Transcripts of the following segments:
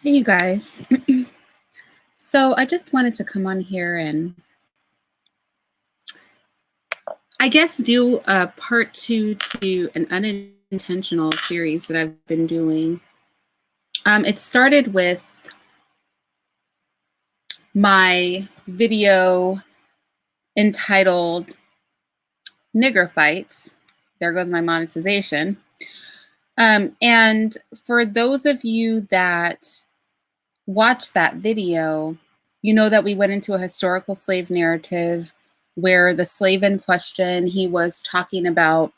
Hey, you guys. So I just wanted to come on here and I guess do a part 2 to an unintentional series that I've been doing. It started with my video entitled Nigger Fights. There goes my monetization. And for those of you that watched that video, you know that we went into a historical slave narrative where the slave in question, he was talking about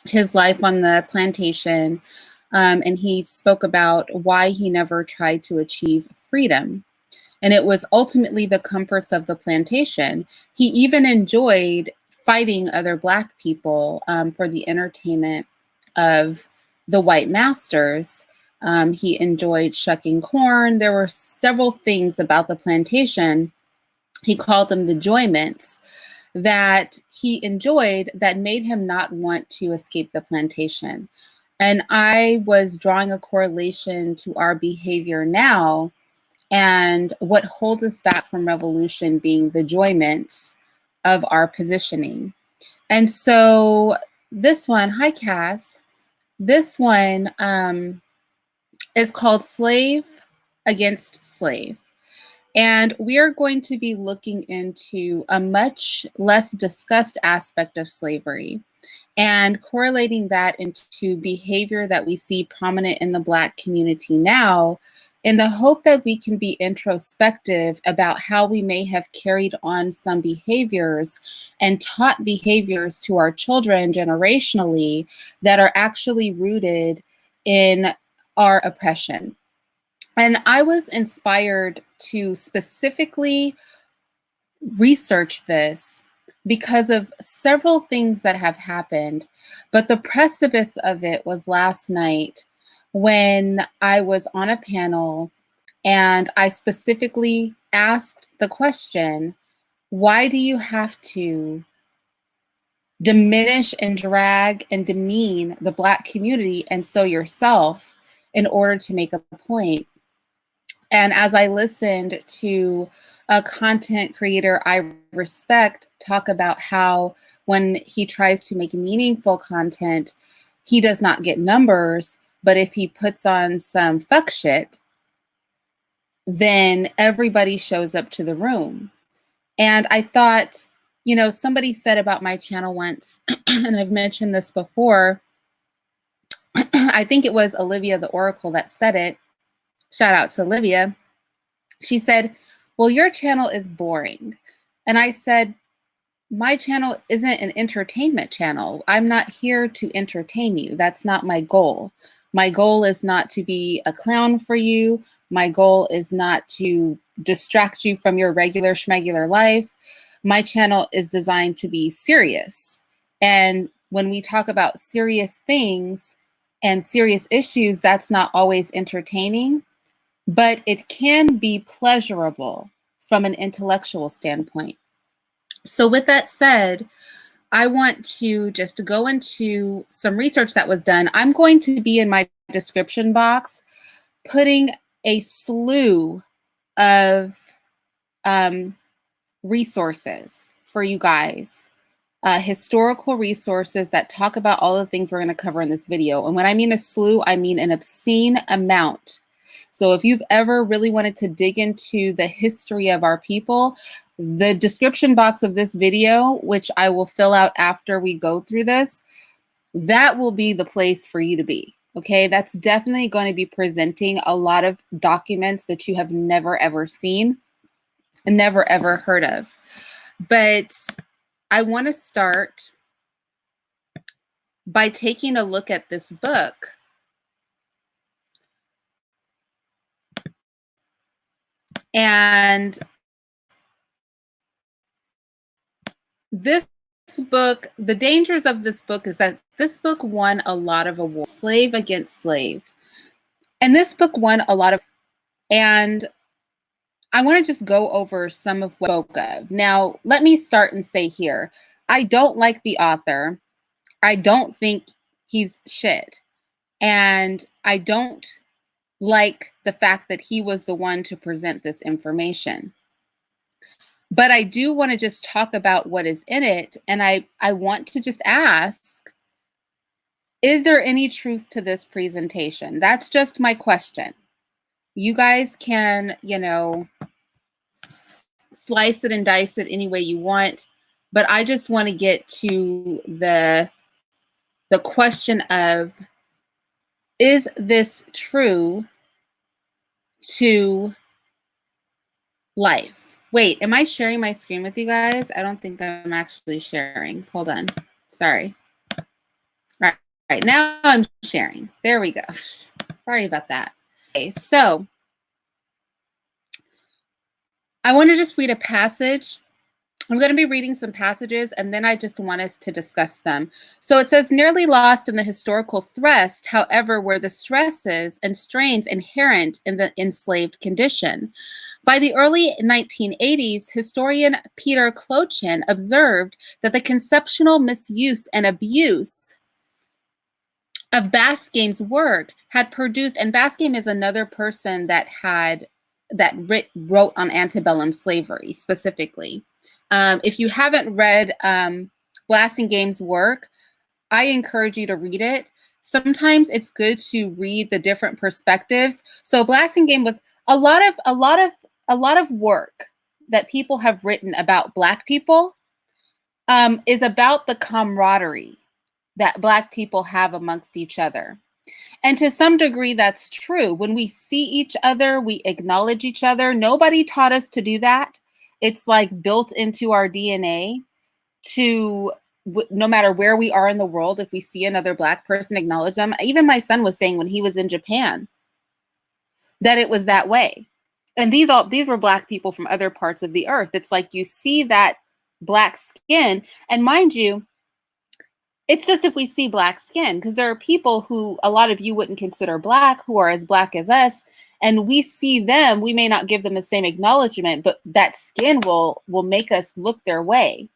his life on the plantation, and he spoke about why he never tried to achieve freedom. And it was ultimately the comforts of the plantation. He even enjoyed fighting other Black people for the entertainment of the white masters. He enjoyed shucking corn. There were several things about the plantation, he called them the joyments, that he enjoyed that made him not want to escape the plantation. And I was drawing a correlation to our behavior now and what holds us back from revolution being the joyments of our positioning. And so this one, hi Cass, this one is called Slave Against Slave. And we are going to be looking into a much less discussed aspect of slavery and correlating that into behavior that we see prominent in the Black community now, in the hope that we can be introspective about how we may have carried on some behaviors and taught behaviors to our children generationally that are actually rooted in our oppression. And I was inspired to specifically research this because of several things that have happened. But the precipice of it was last night when I was on a panel and I specifically asked the question, why do you have to diminish and drag and demean the Black community and so yourself in order to make a point? And as I listened to a content creator I respect talk about how when he tries to make meaningful content, he does not get numbers, but if he puts on some fuck shit, then everybody shows up to the room. And I thought, you know, somebody said about my channel once, and I've mentioned this before, I think it was Olivia the Oracle that said it. Shout out to Olivia. She said, well, your channel is boring. And I said, my channel isn't an entertainment channel. I'm not here to entertain you. That's not my goal. My goal is not to be a clown for you. My goal is not to distract you from your regular schmegular life. My channel is designed to be serious. And when we talk about serious things and serious issues, that's not always entertaining, but it can be pleasurable from an intellectual standpoint. So with that said, I want to just go into some research that was done. I'm going to be in my description box putting a slew of resources for you guys, historical resources that talk about all the things we're going to cover in this video. And when I mean a slew, I mean an obscene amount. So if you've ever really wanted to dig into the history of our people, the description box of this video, which I will fill out after we go through this, that will be the place for you to be. Okay, that's definitely going to be presenting a lot of documents that you have never ever seen and never ever heard of. But I want to start by taking a look at this book. And this book, the dangers of this book is that this book won a lot of awards, Slave Against Slave. And this book won a lot of, and I want to just go over some of what I spoke of. Now, let me start and say here, I don't like the author. I don't think he's shit. And I don't like the fact that he was the one to present this information. But I do want to just talk about what is in it. And I want to just ask, is there any truth to this presentation? That's just my question. You guys can, slice it and dice it any way you want. But I just want to get to the question of, is this true to life? Wait, am I sharing my screen with you guys? I don't think I'm actually sharing. Hold on. Sorry. All right, now I'm sharing. There we go. Sorry about that. Okay, so I want to just read a passage. I'm going to be reading some passages, and then I just want us to discuss them. So it says, nearly lost in the historical thrust, however, were the stresses and strains inherent in the enslaved condition. By the early 1980s, historian Peter Clochin observed that the conceptual misuse and abuse of Bascom's work had produced, and Bascom is another person that wrote on antebellum slavery specifically. If you haven't read Blasingham's work, I encourage you to read it. Sometimes it's good to read the different perspectives. So Blasingame was a lot of work that people have written about Black people is about the camaraderie that Black people have amongst each other. And to some degree, that's true. When we see each other, we acknowledge each other. Nobody taught us to do that. It's like built into our DNA to, no matter where we are in the world, if we see another Black person, acknowledge them. Even my son was saying when he was in Japan that it was that way. And these were Black people from other parts of the earth. It's like you see that Black skin, and mind you, it's just if we see Black skin, because there are people who a lot of you wouldn't consider Black, who are as Black as us, and we see them, we may not give them the same acknowledgement, but that skin will make us look their way.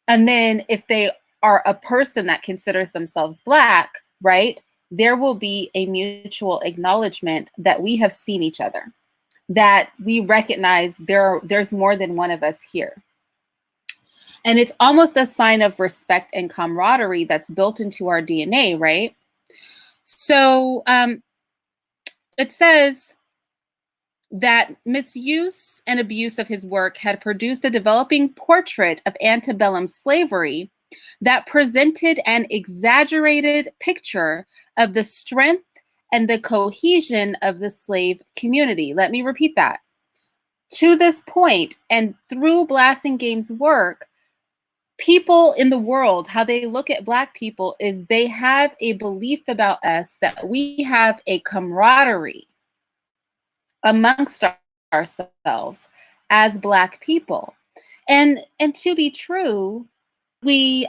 And then if they are a person that considers themselves Black, right, there will be a mutual acknowledgement that we have seen each other, that we recognize there's more than one of us here. And it's almost a sign of respect and camaraderie that's built into our DNA, right? So it says that misuse and abuse of his work had produced a developing portrait of antebellum slavery that presented an exaggerated picture of the strength and the cohesion of the slave community. Let me repeat that. To this point, and through Blasingame's work, people in the world, how they look at Black people is they have a belief about us that we have a camaraderie amongst ourselves as Black people. And to be true, we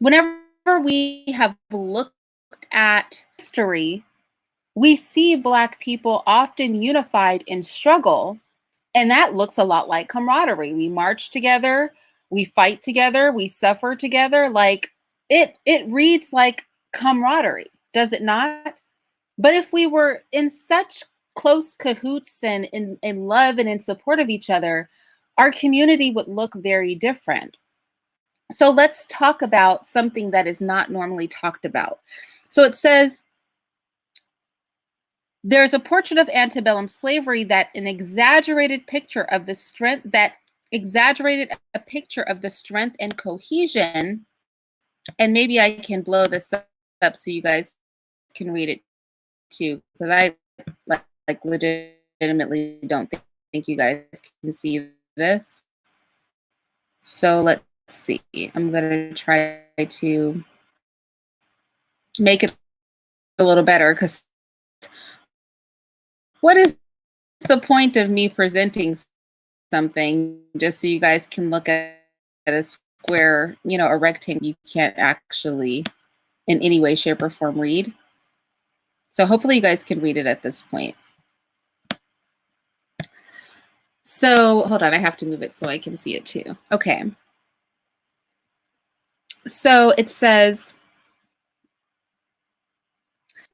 whenever we have looked at history, we see Black people often unified in struggle, and that looks a lot like camaraderie. We march together, we fight together, we suffer together. Like it reads like camaraderie, does it not? But if we were in such close cahoots and in love and in support of each other, our community would look very different. So let's talk about something that is not normally talked about. So it says, there's a portrait of antebellum slavery that an exaggerated picture of the strength, that exaggerated a picture of the strength and cohesion. And maybe I can blow this up so you guys can read it too, because I like legitimately don't think you guys can see this. So let's see. I'm gonna try to make it a little better, because what is the point of me presenting something just so you guys can look at a square, a rectangle you can't actually in any way, shape, or form read? So hopefully you guys can read it at this point. So hold on, I have to move it so I can see it too. Okay. So it says,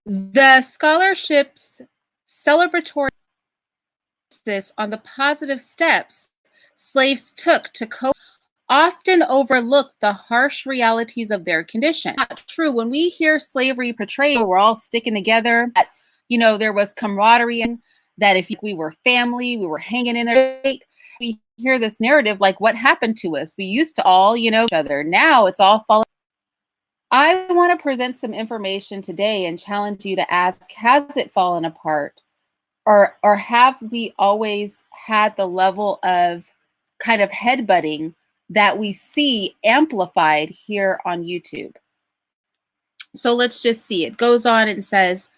the scholarships celebratory emphasis on the positive steps slaves took to cope often overlook the harsh realities of their condition. Not true. When we hear slavery portrayed, we're all sticking together, that, you know, there was camaraderie, and that if we were family, we were hanging in there. We hear this narrative like, what happened to us? We used to all, you know, each other. Now it's all falling. I want to present some information today and challenge you to ask, has it fallen apart? Or have we always had the level of kind of headbutting that we see amplified here on YouTube? So let's just see. It goes on and says,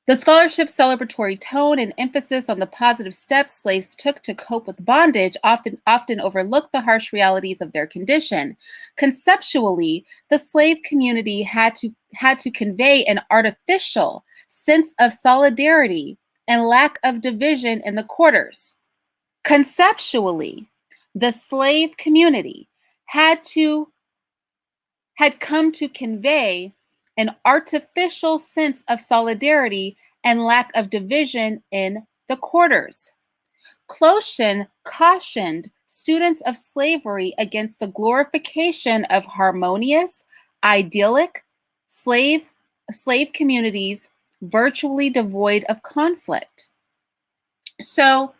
the scholarship's celebratory tone and emphasis on the positive steps slaves took to cope with bondage often overlooked the harsh realities of their condition. Conceptually, the slave community had to convey an artificial sense of solidarity and lack of division in the quarters. Conceptually, the slave community had come to convey an artificial sense of solidarity and lack of division in the quarters. Closhin cautioned students of slavery against the glorification of harmonious, idyllic slave communities virtually devoid of conflict. So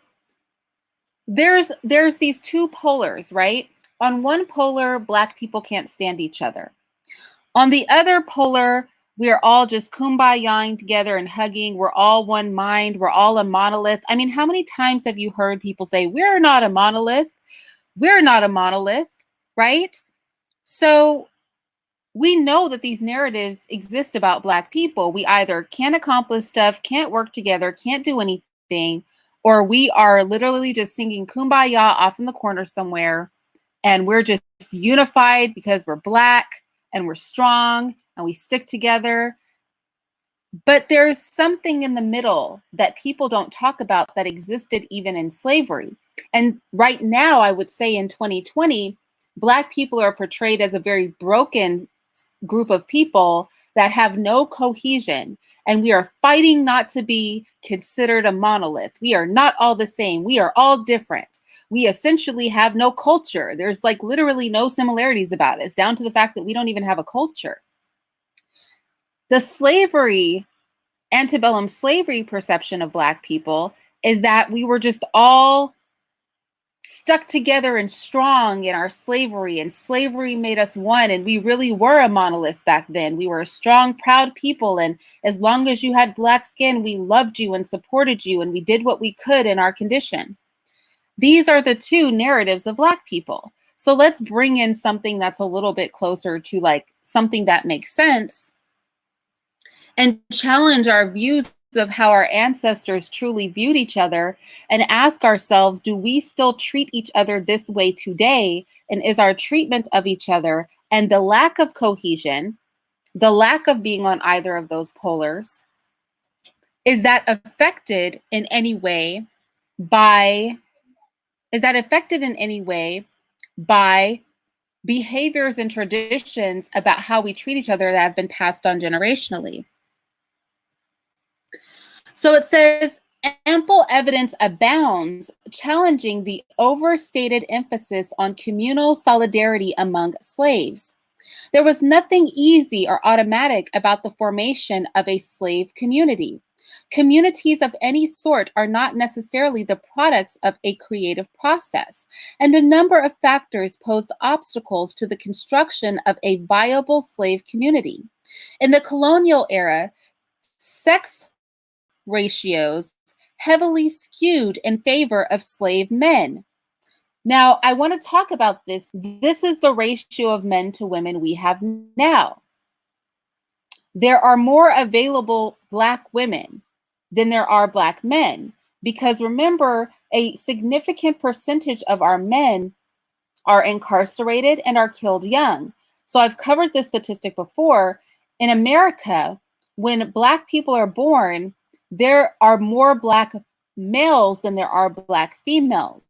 there's these two polars, right? On one polar, Black people can't stand each other. On the other polar, we are all just kumbayaing together and hugging. We're all one mind. We're all a monolith. I mean, how many times have you heard people say, we're not a monolith? We're not a monolith, right? So we know that these narratives exist about Black people. We either can't accomplish stuff, can't work together, can't do anything, or we are literally just singing kumbaya off in the corner somewhere, and we're just unified because we're Black and we're strong and we stick together. But there's something in the middle that people don't talk about that existed even in slavery. And right now, I would say in 2020, Black people are portrayed as a very broken group of people that have no cohesion. And we are fighting not to be considered a monolith. We are not all the same. We are all different. We essentially have no culture. There's like literally no similarities about us, down to the fact that we don't even have a culture. The slavery, antebellum slavery perception of Black people is that we were just all stuck together and strong in our slavery, and slavery made us one, and we really were a monolith back then. We were a strong, proud people, and as long as you had Black skin, we loved you and supported you, and we did what we could in our condition. These are the two narratives of Black people. So let's bring in something that's a little bit closer to like something that makes sense and challenge our views of how our ancestors truly viewed each other, and ask ourselves, do we still treat each other this way today? And is our treatment of each other and the lack of cohesion, the lack of being on either of those polars, is that affected in any way by behaviors and traditions about how we treat each other that have been passed on generationally? So it says, ample evidence abounds challenging the overstated emphasis on communal solidarity among slaves. There was nothing easy or automatic about the formation of a slave community. Communities of any sort are not necessarily the products of a creative process, and a number of factors posed obstacles to the construction of a viable slave community. In the colonial era, sex ratios heavily skewed in favor of slave men. Now, I want to talk about this. This is the ratio of men to women we have now. There are more available Black women than there are Black men, because remember, a significant percentage of our men are incarcerated and are killed young. So I've covered this statistic before. In America, when Black people are born, there are more Black males than there are Black females.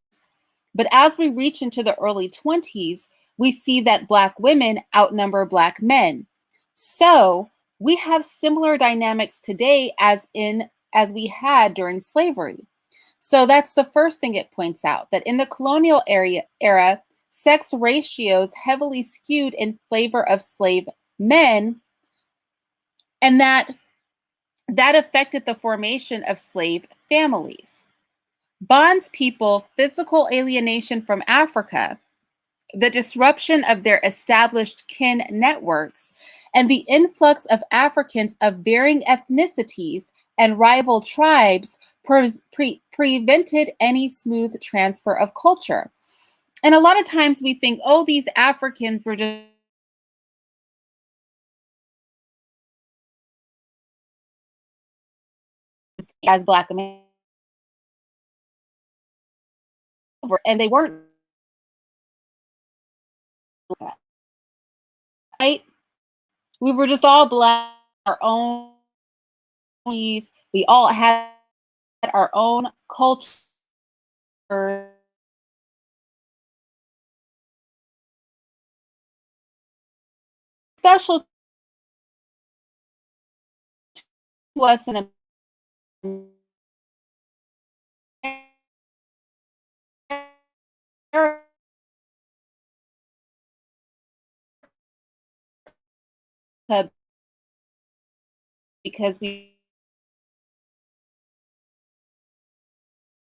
But as we reach into the early 20s, we see that Black women outnumber Black men. So we have similar dynamics today as in as we had during slavery. So that's the first thing it points out, that in the colonial era, sex ratios heavily skewed in favor of slave men, and that affected the formation of slave families. Bondspeople, physical alienation from Africa, the disruption of their established kin networks, and the influx of Africans of varying ethnicities and rival tribes prevented any smooth transfer of culture. And a lot of times we think, oh, these Africans were just as Black Americans, and they weren't. Right? We were just all Black, our own. We all had our own culture, special to us in America because we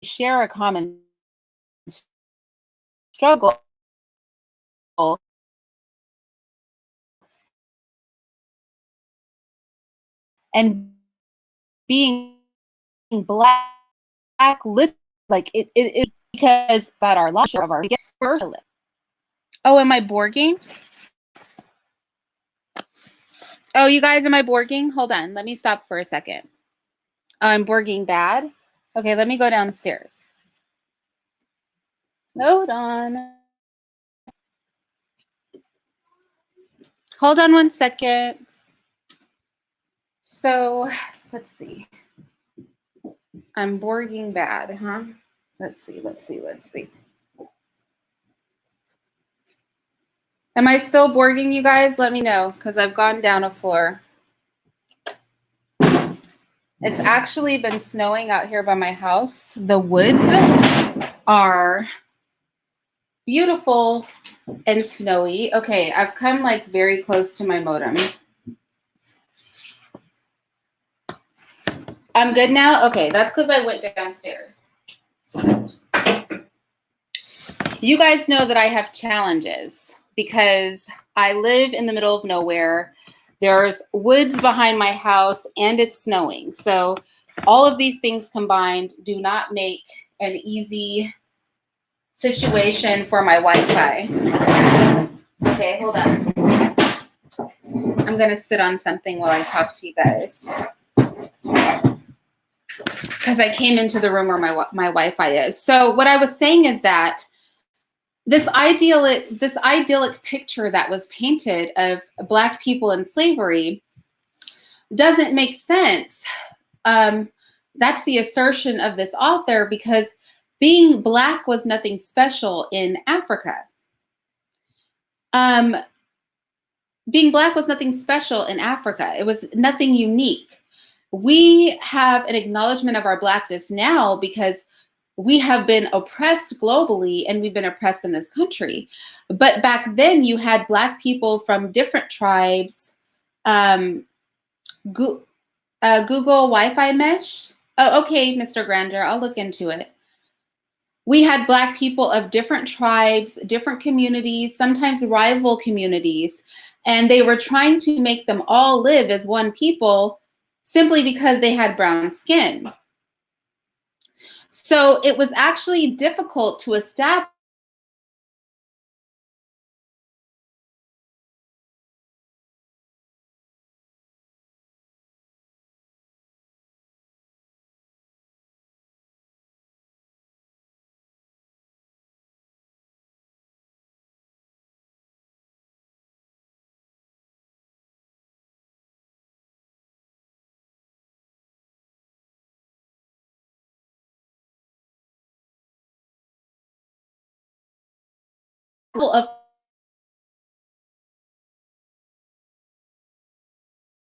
share a common struggle, and being Black, like it because about our life of our. Oh, am I borging? Oh, you guys, am I borging? Hold on, let me stop for a second. I'm borging bad. Okay, let me go downstairs. Hold on. Hold on one second. So, let's see. I'm borging bad, huh? Let's see. Am I still borging, you guys? Let me know, because I've gone down a floor. It's actually been snowing out here by my house. The woods are beautiful and snowy. Okay, I've come like very close to my modem. I'm good now? Okay, that's because I went downstairs. You guys know that I have challenges because I live in the middle of nowhere. There's woods behind my house and it's snowing. So all of these things combined do not make an easy situation for my Wi-Fi. Okay, hold on. I'm going to sit on something while I talk to you guys. Because I came into the room where my Wi-Fi is. So what I was saying is that this idyllic picture that was painted of Black people in slavery doesn't make sense. That's the assertion of this author, because being Black was nothing special in Africa. Being Black was nothing special in Africa. It was nothing unique. We have an acknowledgement of our Blackness now because we have been oppressed globally and we've been oppressed in this country. But back then you had Black people from different tribes. Google Wi-Fi mesh. Oh, okay, Mr. Granger, I'll look into it. We had Black people of different tribes, different communities, sometimes rival communities, and they were trying to make them all live as one people simply because they had brown skin. So it was actually difficult to establish of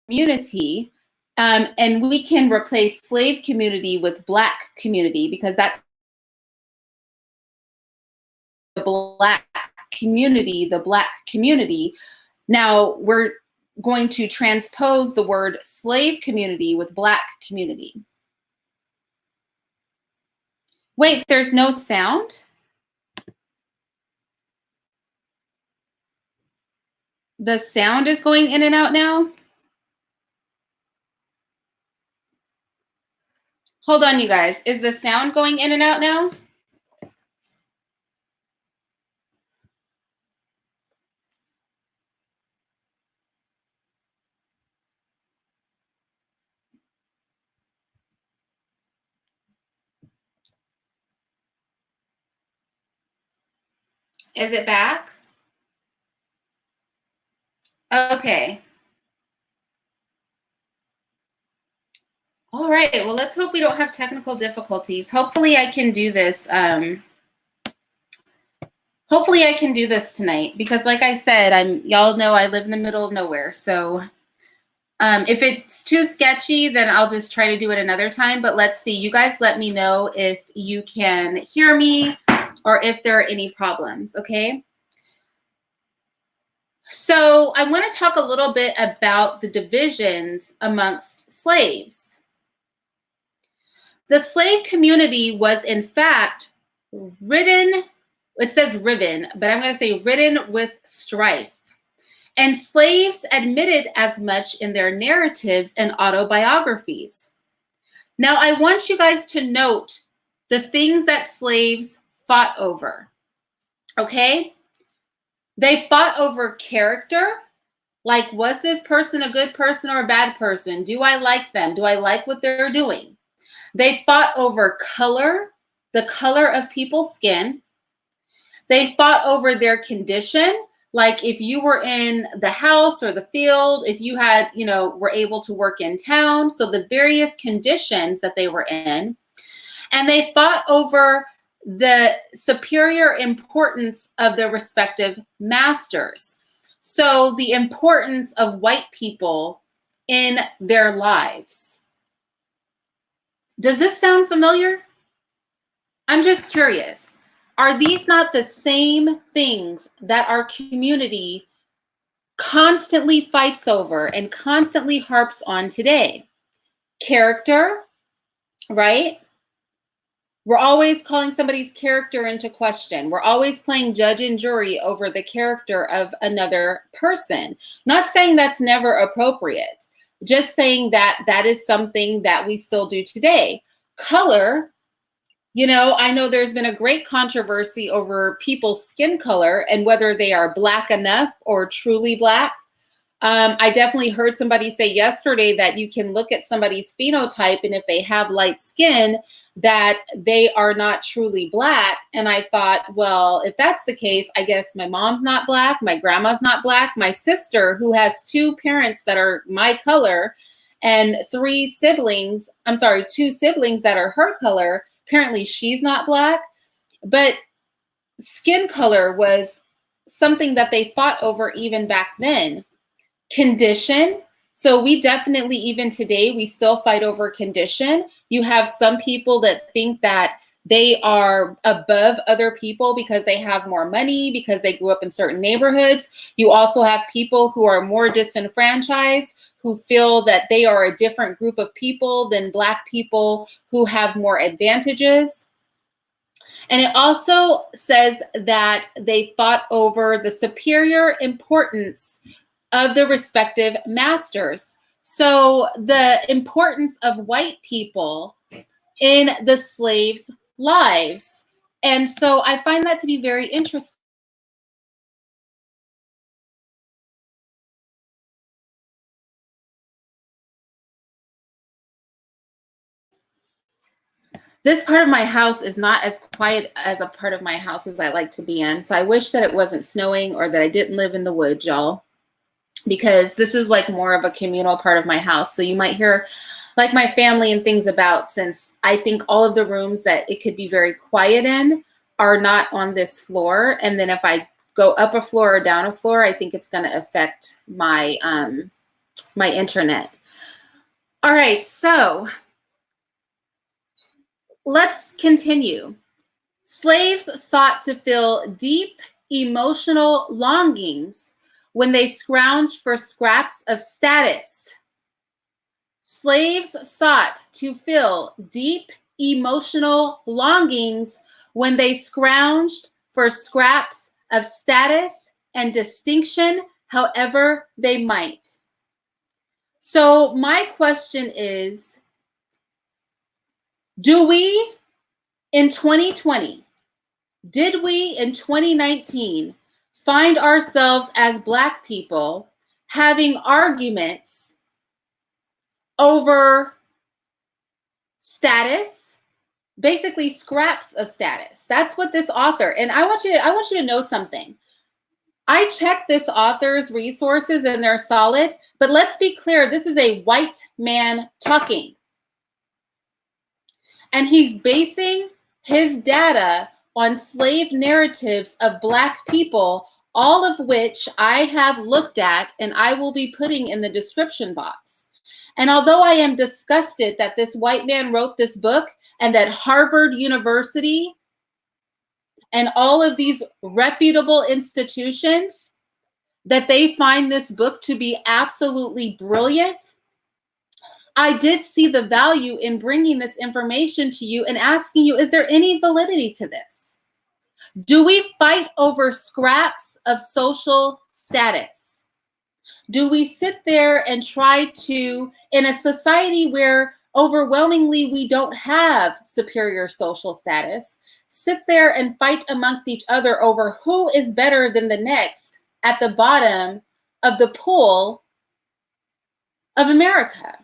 community And we can replace slave community with Black community, because that's the Black community, the Black community. Now we're going to transpose the word slave community with Black community. Wait, there's no sound? The sound is going in and out now? Hold on, you guys. Is the sound going in and out now? Is it back? Okay. All right. Well, let's hope we don't have technical difficulties. Hopefully I can do this. Hopefully I can do this tonight, because like I said, y'all know I live in the middle of nowhere. So if it's too sketchy, then I'll just try to do it another time. But let's see. You guys let me know if you can hear me or if there are any problems, okay? So I want to talk a little bit about the divisions amongst slaves. The slave community was, in fact, ridden, it says riven, but I'm going to say ridden with strife. And slaves admitted as much in their narratives and autobiographies. Now, I want you guys to note the things that slaves fought over, okay? They fought over character, like, was this person a good person or a bad person? Do I like them? Do I like what they're doing? They fought over color, the color of people's skin. They fought over their condition, like if you were in the house or the field, if you had, were able to work in town. So the various conditions that they were in. And they fought over the superior importance of their respective masters. So the importance of white people in their lives. Does this sound familiar? I'm just curious. Are these not the same things that our community constantly fights over and constantly harps on today? Character, right? We're always calling somebody's character into question. We're always playing judge and jury over the character of another person. Not saying that's never appropriate, just saying that that is something that we still do today. Color, I know there's been a great controversy over people's skin color and whether they are Black enough or truly Black. I definitely heard somebody say yesterday that you can look at somebody's phenotype, and if they have light skin, that they are not truly Black. And I thought, well, if that's the case, I guess my mom's not Black, my grandma's not Black, my sister, who has two parents that are my color, and two siblings that are her color, apparently she's not Black. But skin color was something that they fought over even back then. Condition. So we definitely, even today, we still fight over condition. You have some people that think that they are above other people because they have more money, because they grew up in certain neighborhoods. You also have people who are more disenfranchised, who feel that they are a different group of people than Black people who have more advantages. And it also says that they fought over the superior importance of the respective masters. So the importance of white people in the slaves' lives. And so I find that to be very interesting. This part of my house is not as quiet as a part of my house as I like to be in. So I wish that it wasn't snowing or that I didn't live in the woods, y'all, because this is like more of a communal part of my house. So you might hear like my family and things about, since I think all of the rooms that it could be very quiet in are not on this floor. And then if I go up a floor or down a floor, I think it's going to affect my my internet. All right, so let's continue. Slaves sought to fill deep emotional longings when they scrounged for scraps of status. Slaves sought to fill deep emotional longings when they scrounged for scraps of status and distinction, however they might. So my question is, do we in 2020, did we in 2019 find ourselves as Black people having arguments over status, basically scraps of status? That's what this author, and I want you to know something. I checked this author's resources and they're solid, but let's be clear, this is a white man talking. And he's basing his data on slave narratives of Black people, all of which I have looked at and I will be putting in the description box. And although I am disgusted that this white man wrote this book and that Harvard University and all of these reputable institutions, that they find this book to be absolutely brilliant, I did see the value in bringing this information to you and asking you, is there any validity to this? Do we fight over scraps of social status? Do we sit there and try to, in a society where overwhelmingly we don't have superior social status, sit there and fight amongst each other over who is better than the next at the bottom of the pool of America?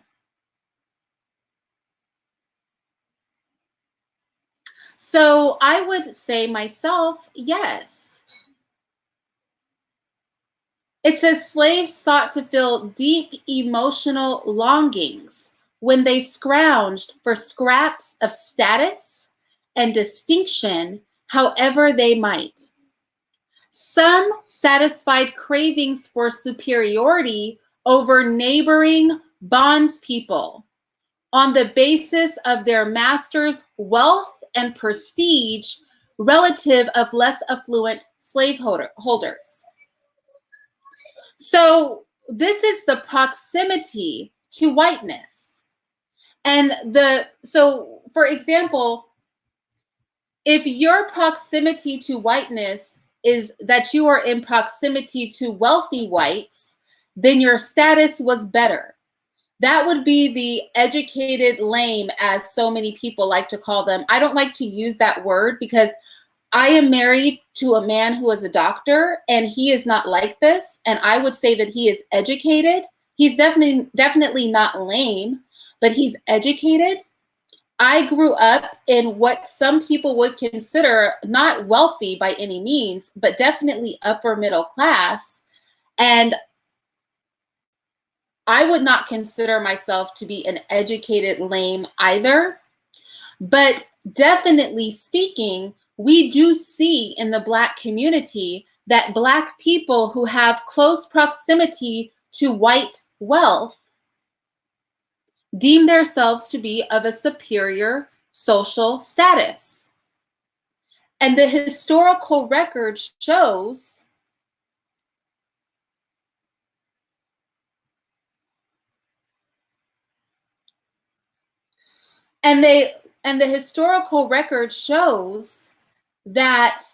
So I would say myself, yes. It says slaves sought to fill deep emotional longings when they scrounged for scraps of status and distinction, however they might. Some satisfied cravings for superiority over neighboring bondspeople on the basis of their master's wealth and prestige relative of less affluent slaveholders. So this is the proximity to whiteness. And so for example, if your proximity to whiteness is that you are in proximity to wealthy whites, then your status was better. That would be the educated lame, as so many people like to call them. I don't like to use that word because I am married to a man who is a doctor and he is not like this. And I would say that he is educated. He's definitely not lame, but he's educated. I grew up in what some people would consider not wealthy by any means, but definitely upper middle class. And I would not consider myself to be an educated lame either, but definitely speaking, we do see in the Black community that Black people who have close proximity to white wealth deem themselves to be of a superior social status. And the historical record shows and the historical record shows that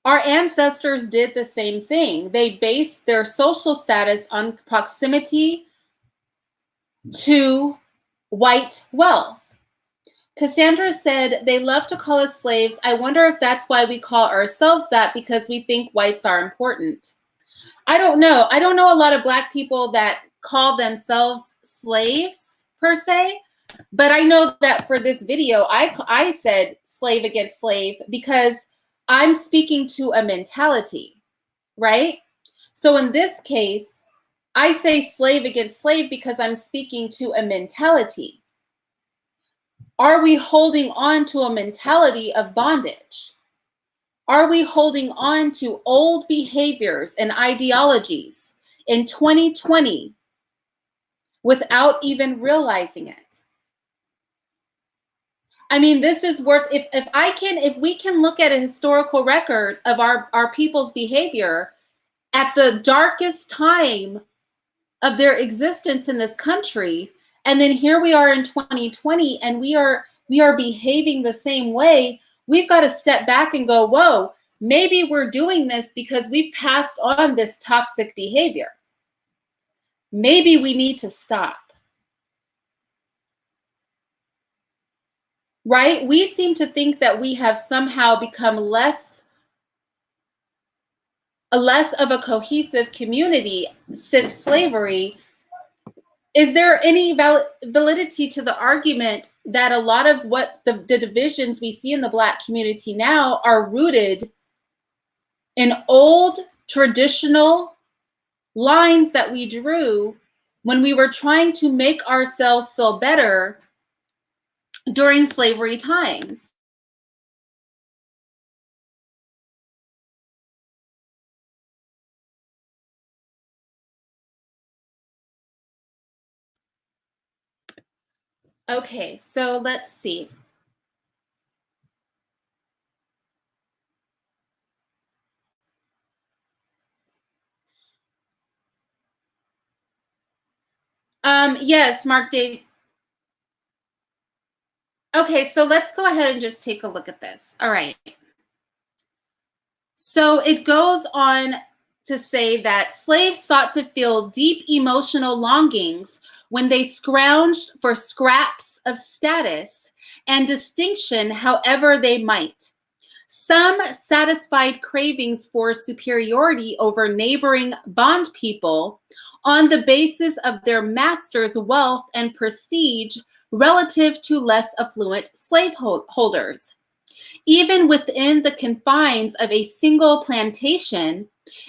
our ancestors did the same thing. They based their social status on proximity to white wealth. Cassandra said, they love to call us slaves. I wonder if that's why we call ourselves that, because we think whites are important. I don't know. I don't know a lot of Black people that call themselves slaves per se, but I know that for this video, I said slave against slave because I'm speaking to a mentality, right? So in this case, I say slave against slave because I'm speaking to a mentality. Are we holding on to a mentality of bondage? Are we holding on to old behaviors and ideologies in 2020 without even realizing it. I mean, this is worth, if we can look at a historical record of our people's behavior at the darkest time of their existence in this country, and then here we are in 2020 and we are behaving the same way, we've got to step back and go, whoa, maybe we're doing this because we've passed on this toxic behavior. Maybe we need to stop. Right? We seem to think that we have somehow become less of a cohesive community since slavery. Is there any validity to the argument that a lot of what the divisions we see in the Black community now are rooted in old traditional lines that we drew when we were trying to make ourselves feel better during slavery times? Okay, so let's see. Yes, Mark Dave. Okay, so let's go ahead and just take a look at this. All right. So it goes on to say that slaves sought to feel deep emotional longings when they scrounged for scraps of status and distinction however they might. Some satisfied cravings for superiority over neighboring bond people on the basis of their master's wealth and prestige relative to less affluent slaveholders. Even within the confines of a single plantation,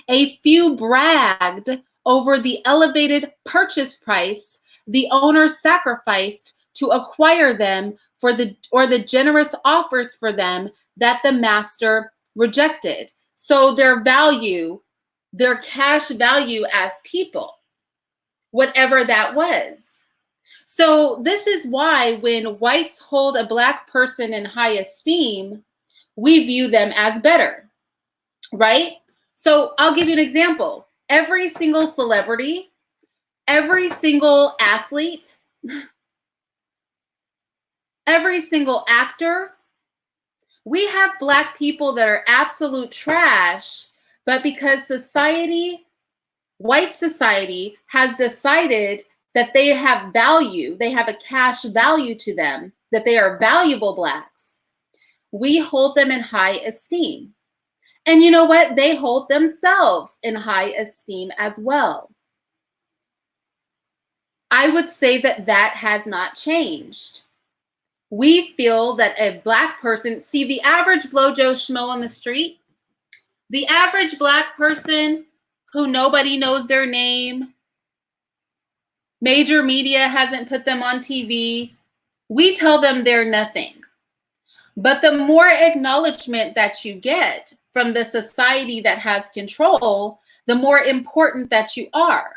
a few bragged over the elevated purchase price the owner sacrificed to acquire them or the generous offers for them that the master rejected. So their value, their cash value as people, whatever that was. So this is why when whites hold a Black person in high esteem, we view them as better, right? So I'll give you an example. Every single celebrity, every single athlete, every single actor, we have Black people that are absolute trash, but because society, white society, has decided that they have value, they have a cash value to them, that they are valuable Blacks, we hold them in high esteem. And you know what? They hold themselves in high esteem as well. I would say that that has not changed. We feel that a Black person, see the average Blow Joe Schmo on the street, the average Black person who nobody knows their name, major media hasn't put them on TV, we tell them they're nothing. But the more acknowledgement that you get from the society that has control, the more important that you are.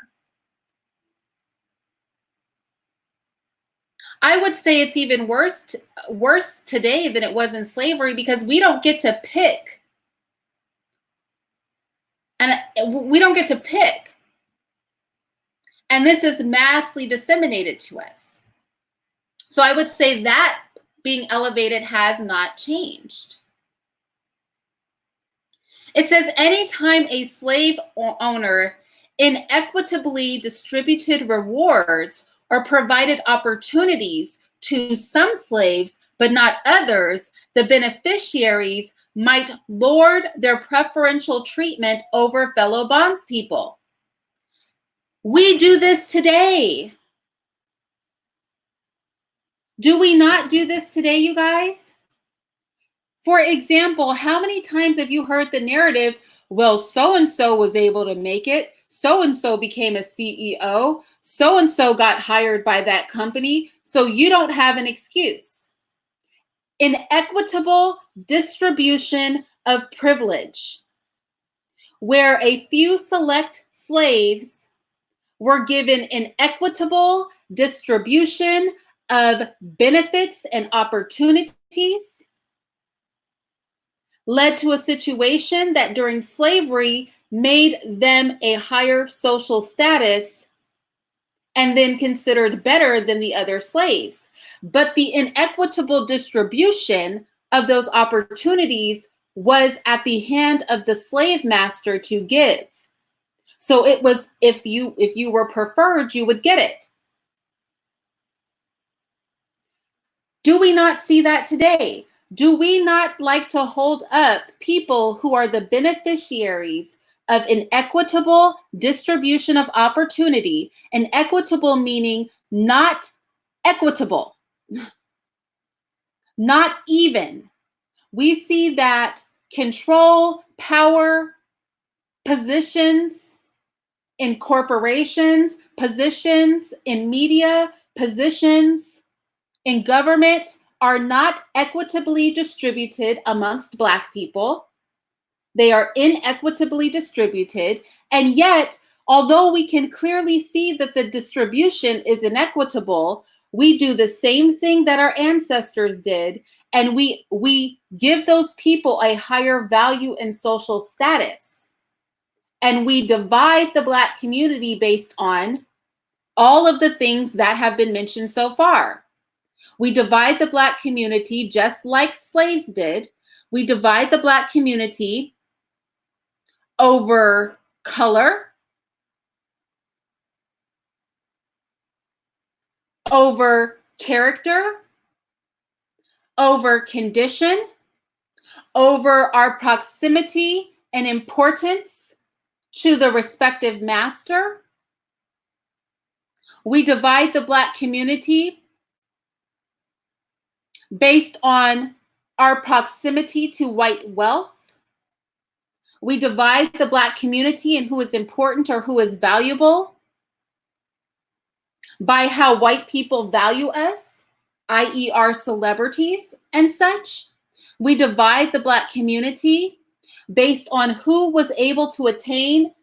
I would say it's even worse today than it was in slavery because we don't get to pick. And we don't get to pick. And this is massively disseminated to us. So I would say that being elevated has not changed. It says anytime a slave owner inequitably distributed rewards or provided opportunities to some slaves, but not others, the beneficiaries might lord their preferential treatment over fellow bondspeople. We do this today. Do we not do this today, you guys? For example, how many times have you heard the narrative, well, so-and-so was able to make it, so-and-so became a CEO, so-and-so got hired by that company, so you don't have an excuse. Inequitable distribution of privilege, where a few select slaves were given an equitable distribution of benefits and opportunities, led to a situation that during slavery made them a higher social status and then considered better than the other slaves. But the inequitable distribution of those opportunities was at the hand of the slave master to give. So it was, if you were preferred, you would get it. Do we not see that today? Do we not like to hold up people who are the beneficiaries of an equitable distribution of opportunity? An equitable meaning not equitable, not even. We see that control, power, positions in corporations, positions in media, positions in government are not equitably distributed amongst Black people. They are inequitably distributed. And yet, although we can clearly see that the distribution is inequitable, we do the same thing that our ancestors did, and we give those people a higher value and social status. And we divide the Black community based on all of the things that have been mentioned so far. We divide the Black community just like slaves did. We divide the Black community over color, over character, over condition, over our proximity and importance to the respective master. We divide the Black community based on our proximity to white wealth. We divide the Black community in who is important or who is valuable by how white people value us, i.e. our celebrities and such. We divide the Black community based on who was able to attain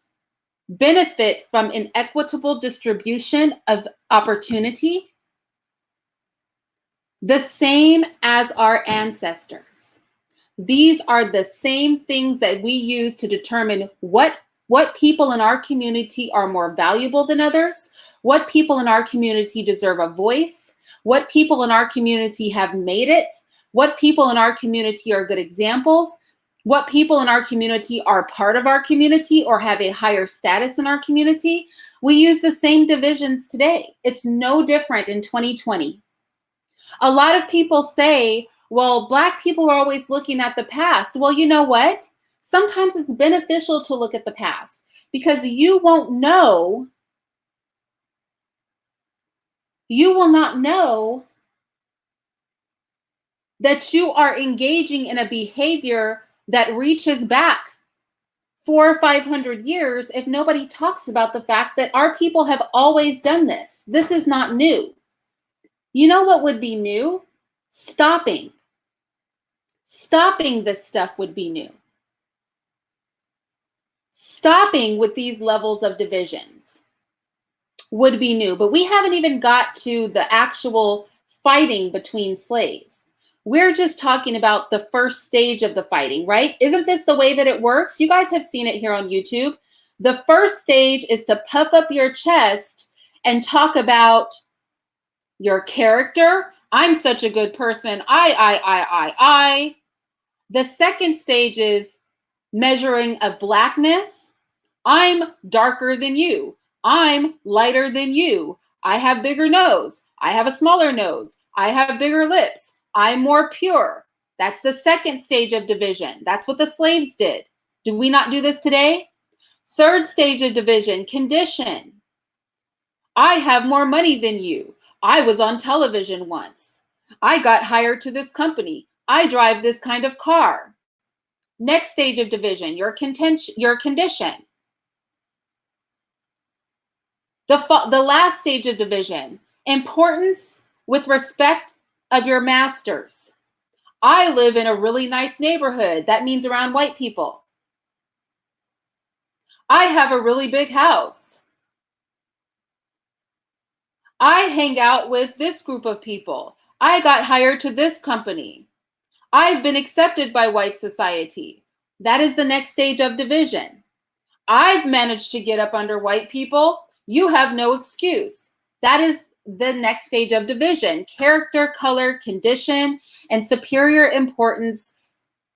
benefit from an equitable distribution of opportunity, the same as our ancestors. These are the same things that we use to determine what people in our community are more valuable than others, what people in our community deserve a voice, what people in our community have made it, what people in our community are good examples, what people in our community are part of our community or have a higher status in our community. We use the same divisions today. It's no different in 2020. A lot of people say, well, Black people are always looking at the past. Well, you know what? Sometimes it's beneficial to look at the past because you will not know that you are engaging in a behavior that reaches back 400 or 500 years if nobody talks about the fact that our people have always done this. This is not new. You know what would be new? Stopping this stuff would be new. Stopping with these levels of divisions would be new, but we haven't even got to the actual fighting between slaves. We're just talking about the first stage of the fighting, right? Isn't this the way that it works? You guys have seen it here on YouTube. The first stage is to puff up your chest and talk about your character. I'm such a good person. I. The second stage is measuring of Blackness. I'm darker than you. I'm lighter than you. I have bigger nose. I have a smaller nose. I have bigger lips. I'm more pure. That's the second stage of division. That's what the slaves did. Do we not do this today? Third stage of division, condition. I have more money than you. I was on television once. I got hired to this company. I drive this kind of car. Next stage of division, your condition. The last stage of division, importance with respect of your masters. I live in a really nice neighborhood. That means around white people. I have a really big house. I hang out with this group of people. I got hired to this company. I've been accepted by white society. That is the next stage of division. I've managed to get up under white people. You have no excuse. That is the next stage of division. Character, color, condition, and superior importance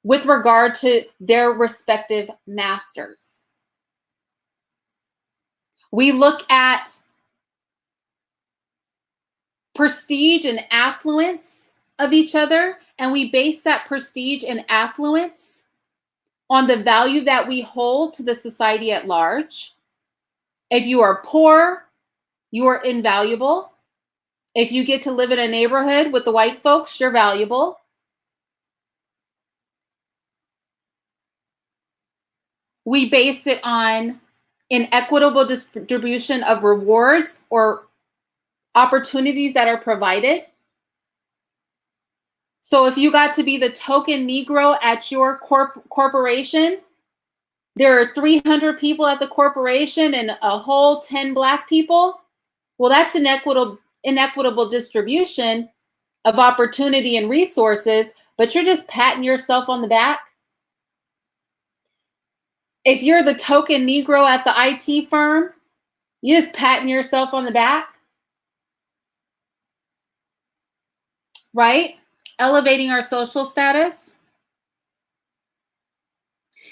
with regard to their respective masters. We look at prestige and affluence of each other, and we base that prestige and affluence on the value that we hold to the society at large. If you are poor, you are invaluable. If you get to live in a neighborhood with the white folks, you're valuable. We base it on inequitable distribution of rewards or opportunities that are provided. So if you got to be the token Negro at your corporation, there are 300 people at the corporation and a whole 10 Black people. Well, that's inequitable distribution of opportunity and resources, but you're just patting yourself on the back. If you're the token Negro at the IT firm, you're just patting yourself on the back, right? Elevating our social status.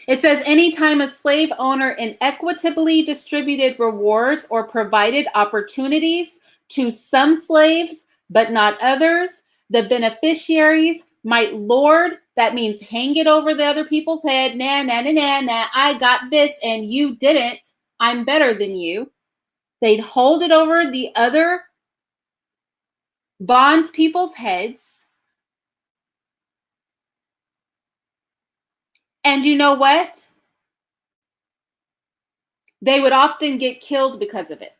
It says, anytime a slave owner inequitably distributed rewards or provided opportunities to some slaves, but not others, the beneficiaries might lord, that means hang it over the other people's head, nah, nah, nah, nah, nah, I got this and you didn't, I'm better than you. They'd hold it over the other bonds people's heads. And you know what? They would often get killed because of it.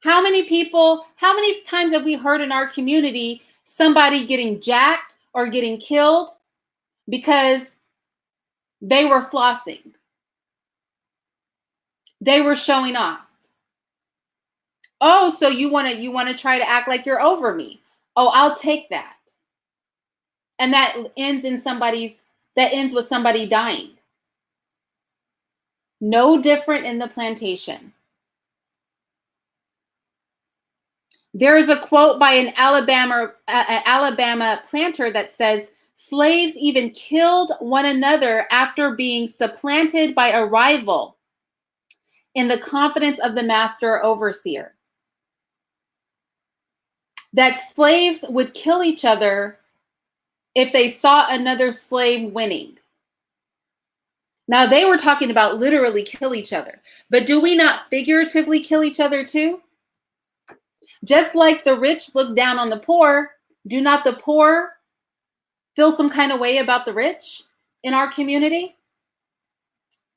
How many times have we heard in our community somebody getting jacked or getting killed because they were flossing? They were showing off. Oh, so you want to try to act like you're over me. Oh, I'll take that. And that ends with somebody dying. No different in the plantation. There is a quote by an Alabama planter that says, slaves even killed one another after being supplanted by a rival in the confidence of the master or overseer. That slaves would kill each other if they saw another slave winning. Now, they were talking about literally kill each other, but do we not figuratively kill each other too? Just like the rich look down on the poor, do not the poor feel some kind of way about the rich in our community?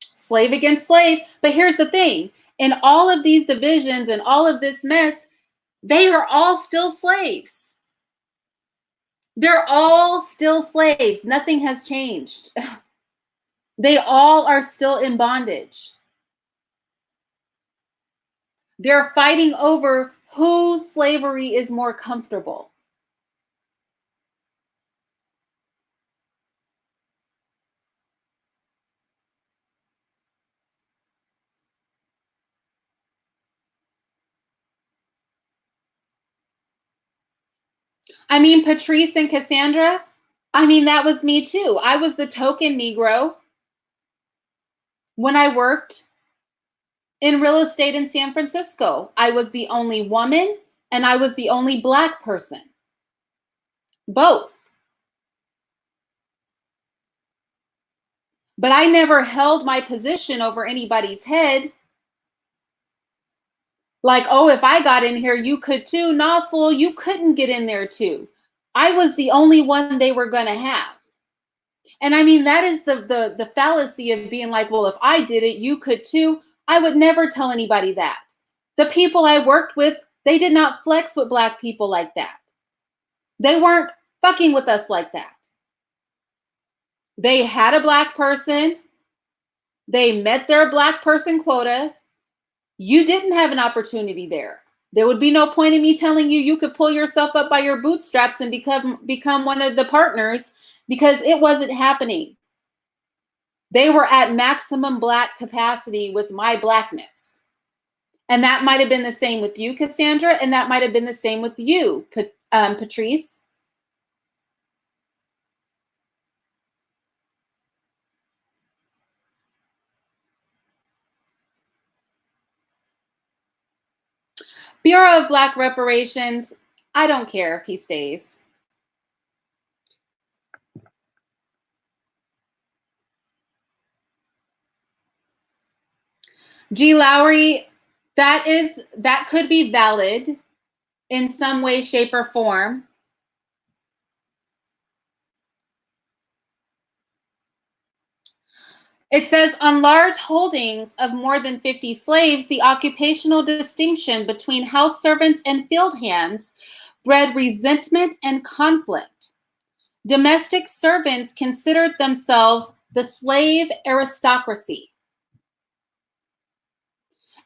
Slave against slave. But here's the thing. In all of these divisions and all of this mess, they are all still slaves. They're all still slaves. Nothing has changed. They all are still in bondage. They're fighting over whose slavery is more comfortable. I mean, Patrice and Cassandra, that was me too. I was the token Negro when I worked in real estate in San Francisco. I was the only woman and I was the only Black person. Both. But I never held my position over anybody's head. Like, oh, if I got in here, you could too. Nah, fool, you couldn't get in there too. I was the only one they were going to have. And that is the fallacy of being like, well, if I did it, you could too. I would never tell anybody that. The people I worked with, they did not flex with Black people like that. They weren't fucking with us like that. They had a Black person. They met their Black person quota. You didn't have an opportunity there. There would be no point in me telling you you could pull yourself up by your bootstraps and become one of the partners, because it wasn't happening. They were at maximum Black capacity with my Blackness. And that might have been the same with you, Cassandra, and that might have been the same with you, Patrice. Bureau of Black Reparations, I don't care if he stays. G. Lowry, that could be valid in some way, shape, or form. It says, on large holdings of more than 50 slaves, the occupational distinction between house servants and field hands bred resentment and conflict. Domestic servants considered themselves the slave aristocracy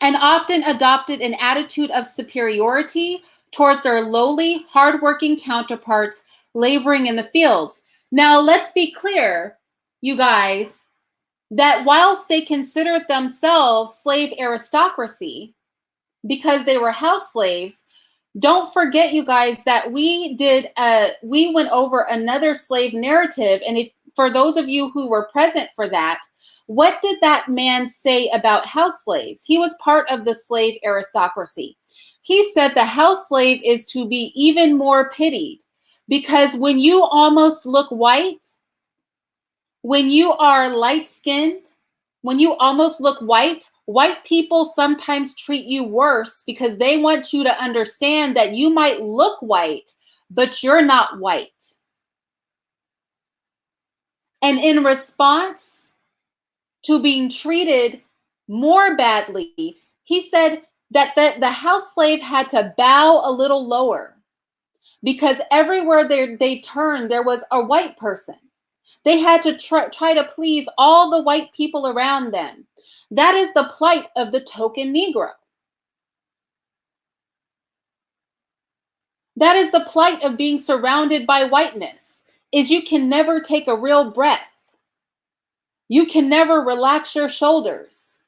and often adopted an attitude of superiority toward their lowly, hardworking counterparts laboring in the fields. Now, let's be clear, you guys, that whilst they considered themselves slave aristocracy because they were house slaves, don't forget, you guys, that we went over another slave narrative. And if for those of you who were present for that, what did that man say about house slaves? He was part of the slave aristocracy. He said the house slave is to be even more pitied, because when you almost look white, when you are light-skinned, when you almost look white, white people sometimes treat you worse because they want you to understand that you might look white, but you're not white. And in response to being treated more badly, he said that the house slave had to bow a little lower because everywhere they turned, there was a white person. They had to try to please all the white people around them. That is the plight of the token Negro. That is the plight of being surrounded by whiteness, is you can never take a real breath. You can never relax your shoulders,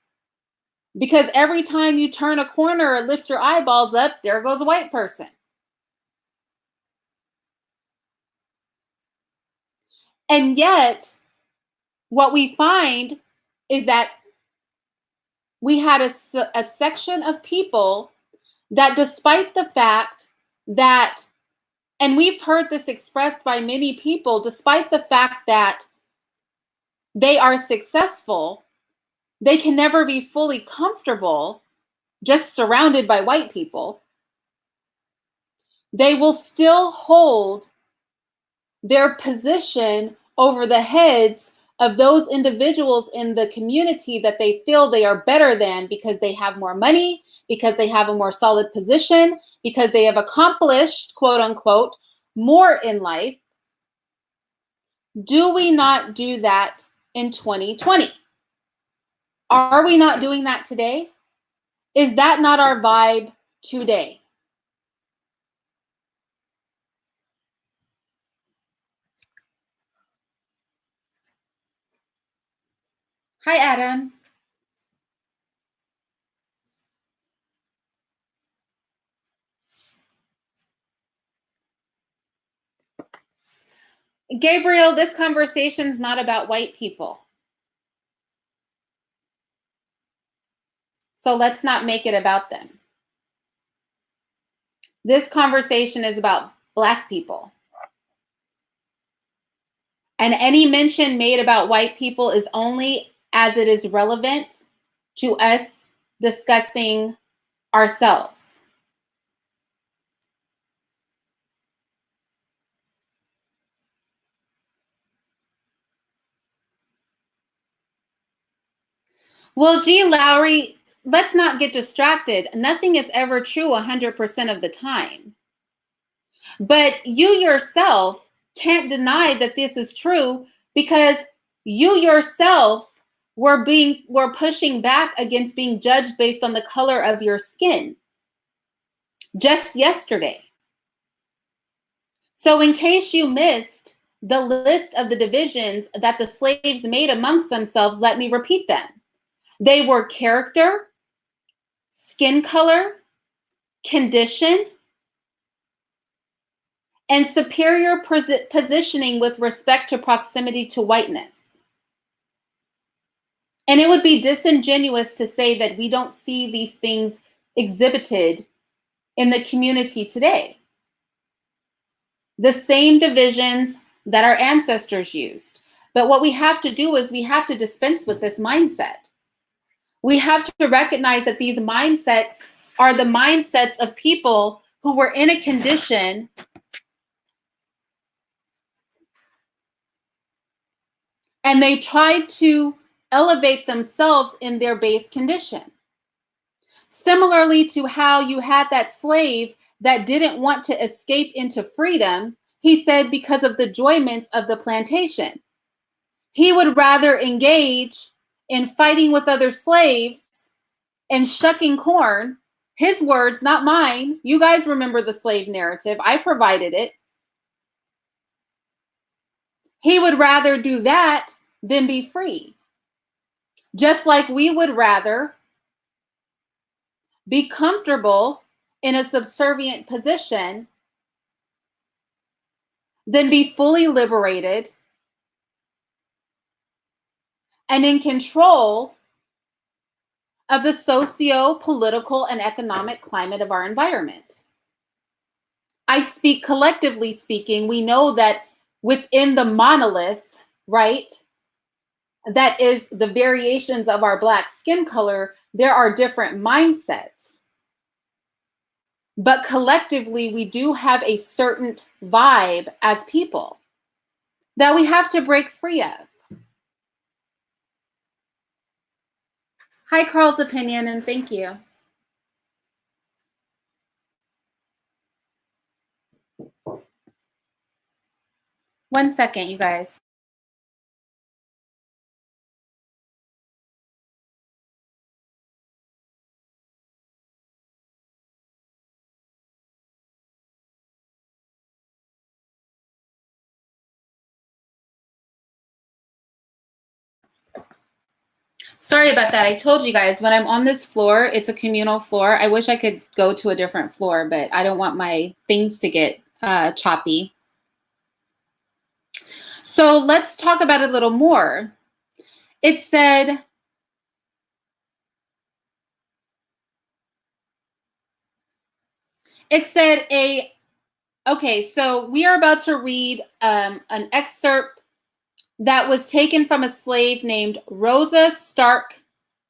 because every time you turn a corner or lift your eyeballs up, there goes a white person. And yet, what we find is that we had a section of people that, despite the fact that, and we've heard this expressed by many people, despite the fact that they are successful, they can never be fully comfortable just surrounded by white people. They will still hold their position over the heads of those individuals in the community that they feel they are better than, because they have more money, because they have a more solid position, because they have accomplished, quote unquote, more in life. Do we not do that in 2020? Are we not doing that today? Is that not our vibe today? Hi, Adam. Gabriel, this conversation is not about white people. So let's not make it about them. This conversation is about Black people. And any mention made about white people is only as it is relevant to us discussing ourselves. Well, G. Lowry, let's not get distracted. Nothing is ever true 100% of the time. But you yourself can't deny that this is true, because you yourself were pushing back against being judged based on the color of your skin. just yesterday. So in case you missed the list of the divisions that the slaves made amongst themselves, let me repeat them. They were character, skin color, condition, and superior positioning with respect to proximity to whiteness. And it would be disingenuous to say that we don't see these things exhibited in the community today. The same divisions that our ancestors used. But what we have to do is we have to dispense with this mindset. We have to recognize that these mindsets are the mindsets of people who were in a condition and they tried to elevate themselves in their base condition. Similarly to how you had that slave that didn't want to escape into freedom, he said, because of the enjoyments of the plantation. He would rather engage in fighting with other slaves and shucking corn. His words, not mine. You guys remember the slave narrative. I provided it. He would rather do that than be free. Just like we would rather be comfortable in a subservient position than be fully liberated and in control of the socio-political and economic climate of our environment. I speak collectively speaking. We know that within the monolith, right, that is the variations of our Black skin color, there are different mindsets. But collectively, we do have a certain vibe as people that we have to break free of. Hi, Carl's opinion, and thank you. One second, you guys. Sorry about that. I told you guys, when I'm on this floor, it's a communal floor. I wish I could go to a different floor, but I don't want my things to get choppy. So let's talk about it a little more. It said, okay, so we are about to read an excerpt that was taken from a slave named Rosa Stark.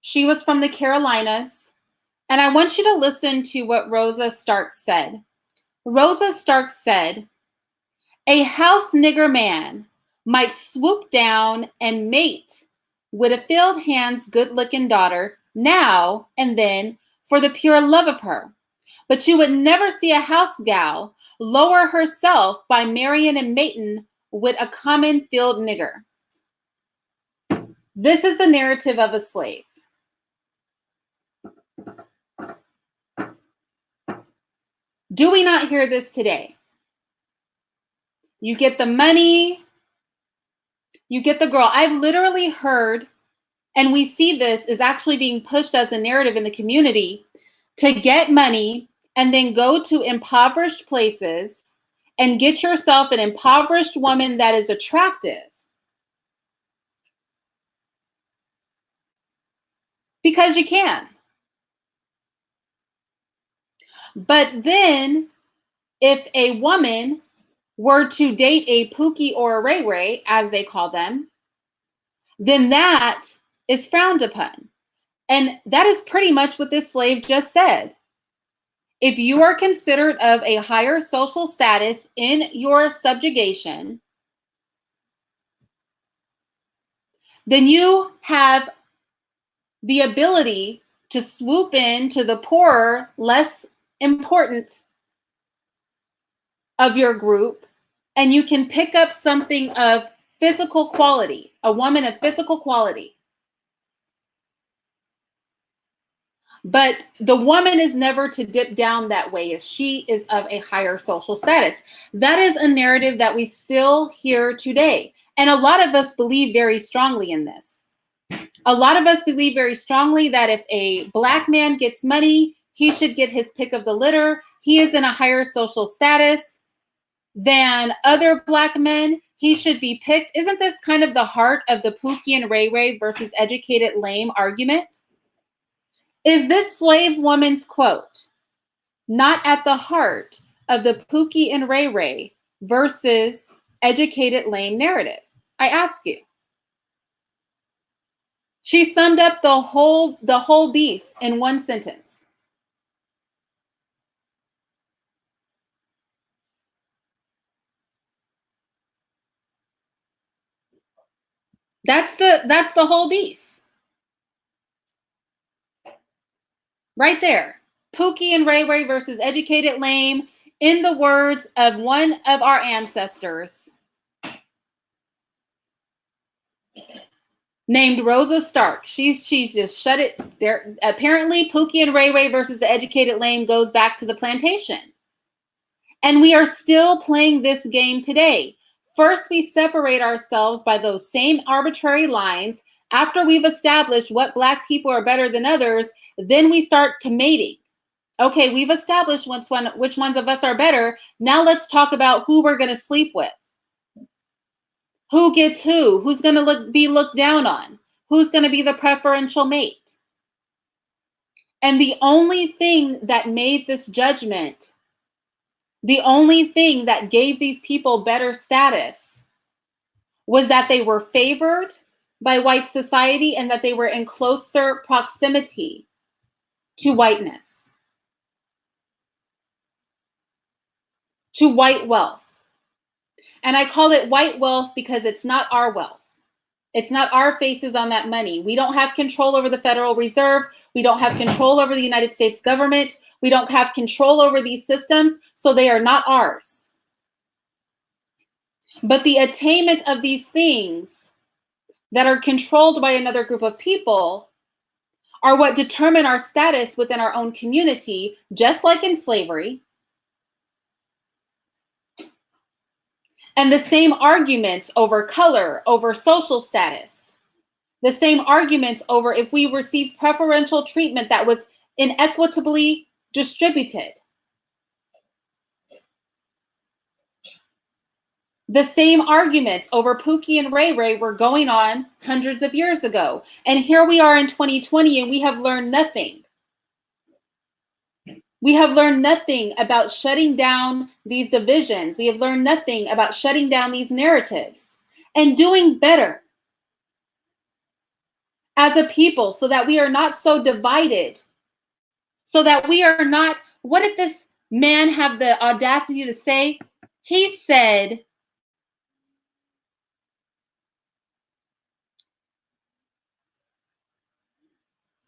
She was from the Carolinas. And I want you to listen to what Rosa Stark said. Rosa Stark said, "A house nigger man might swoop down and mate with a field hand's good-looking daughter now and then for the pure love of her. But you would never see a house gal lower herself by marrying and mating with a common field nigger." This is the narrative of a slave. Do we not hear this today? You get the money, you get the girl. I've literally heard, and we see this is actually being pushed as a narrative in the community, to get money and then go to impoverished places and get yourself an impoverished woman that is attractive. Because you can. But then if a woman were to date a Pookie or a Ray Ray, as they call them, then that is frowned upon. And that is pretty much what this slave just said. If you are considered of a higher social status in your subjugation, then you have the ability to swoop in to the poorer, less important of your group, and you can pick up something of physical quality, a woman of physical quality. But the woman is never to dip down that way if she is of a higher social status. That is a narrative that we still hear today. And a lot of us believe very strongly in this. A lot of us believe very strongly that if a Black man gets money, he should get his pick of the litter. He is in a higher social status than other Black men. He should be picked. Isn't this kind of the heart of the Pookie and Ray Ray versus educated lame argument? Is this slave woman's quote not at the heart of the Pookie and Ray Ray versus educated lame narrative? I ask you. She summed up the whole beef in one sentence. That's the whole beef. Right there. Pookie and Ray Ray versus educated lame, in the words of one of our ancestors named Rosa Stark. She's just shut it there. Apparently, Pookie and Ray Ray versus the educated lame goes back to the plantation. And we are still playing this game today. First, we separate ourselves by those same arbitrary lines. After we've established what Black people are better than others, then we start tomating. Okay, we've established which ones of us are better. Now let's talk about who we're going to sleep with. Who gets who? Who's going to be looked down on? Who's going to be the preferential mate? And the only thing that made this judgment, the only thing that gave these people better status, was that they were favored by white society and that they were in closer proximity to whiteness, to white wealth. And I call it white wealth because it's not our wealth. It's not our faces on that money. We don't have control over the Federal Reserve. We don't have control over the United States government. We don't have control over these systems, so they are not ours. But the attainment of these things that are controlled by another group of people are what determine our status within our own community, just like in slavery. And the same arguments over color, over social status, the same arguments over if we receive preferential treatment that was inequitably distributed. The same arguments over Pookie and Ray Ray were going on hundreds of years ago. And here we are in 2020 and we have learned nothing. We have learned nothing about shutting down these divisions. We have learned nothing about shutting down these narratives and doing better as a people so that we are not so divided, so that we are not, what did this man have the audacity to say? He said,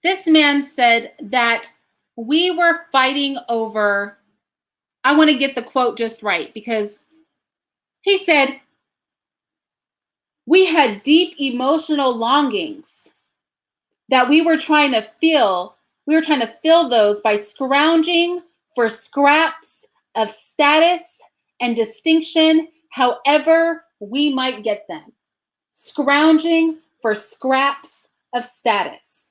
this man said that we were fighting over, I want to get the quote just right, because he said, we had deep emotional longings that we were trying to fill. We were trying to fill those by scrounging for scraps of status and distinction, however we might get them. Scrounging for scraps of status.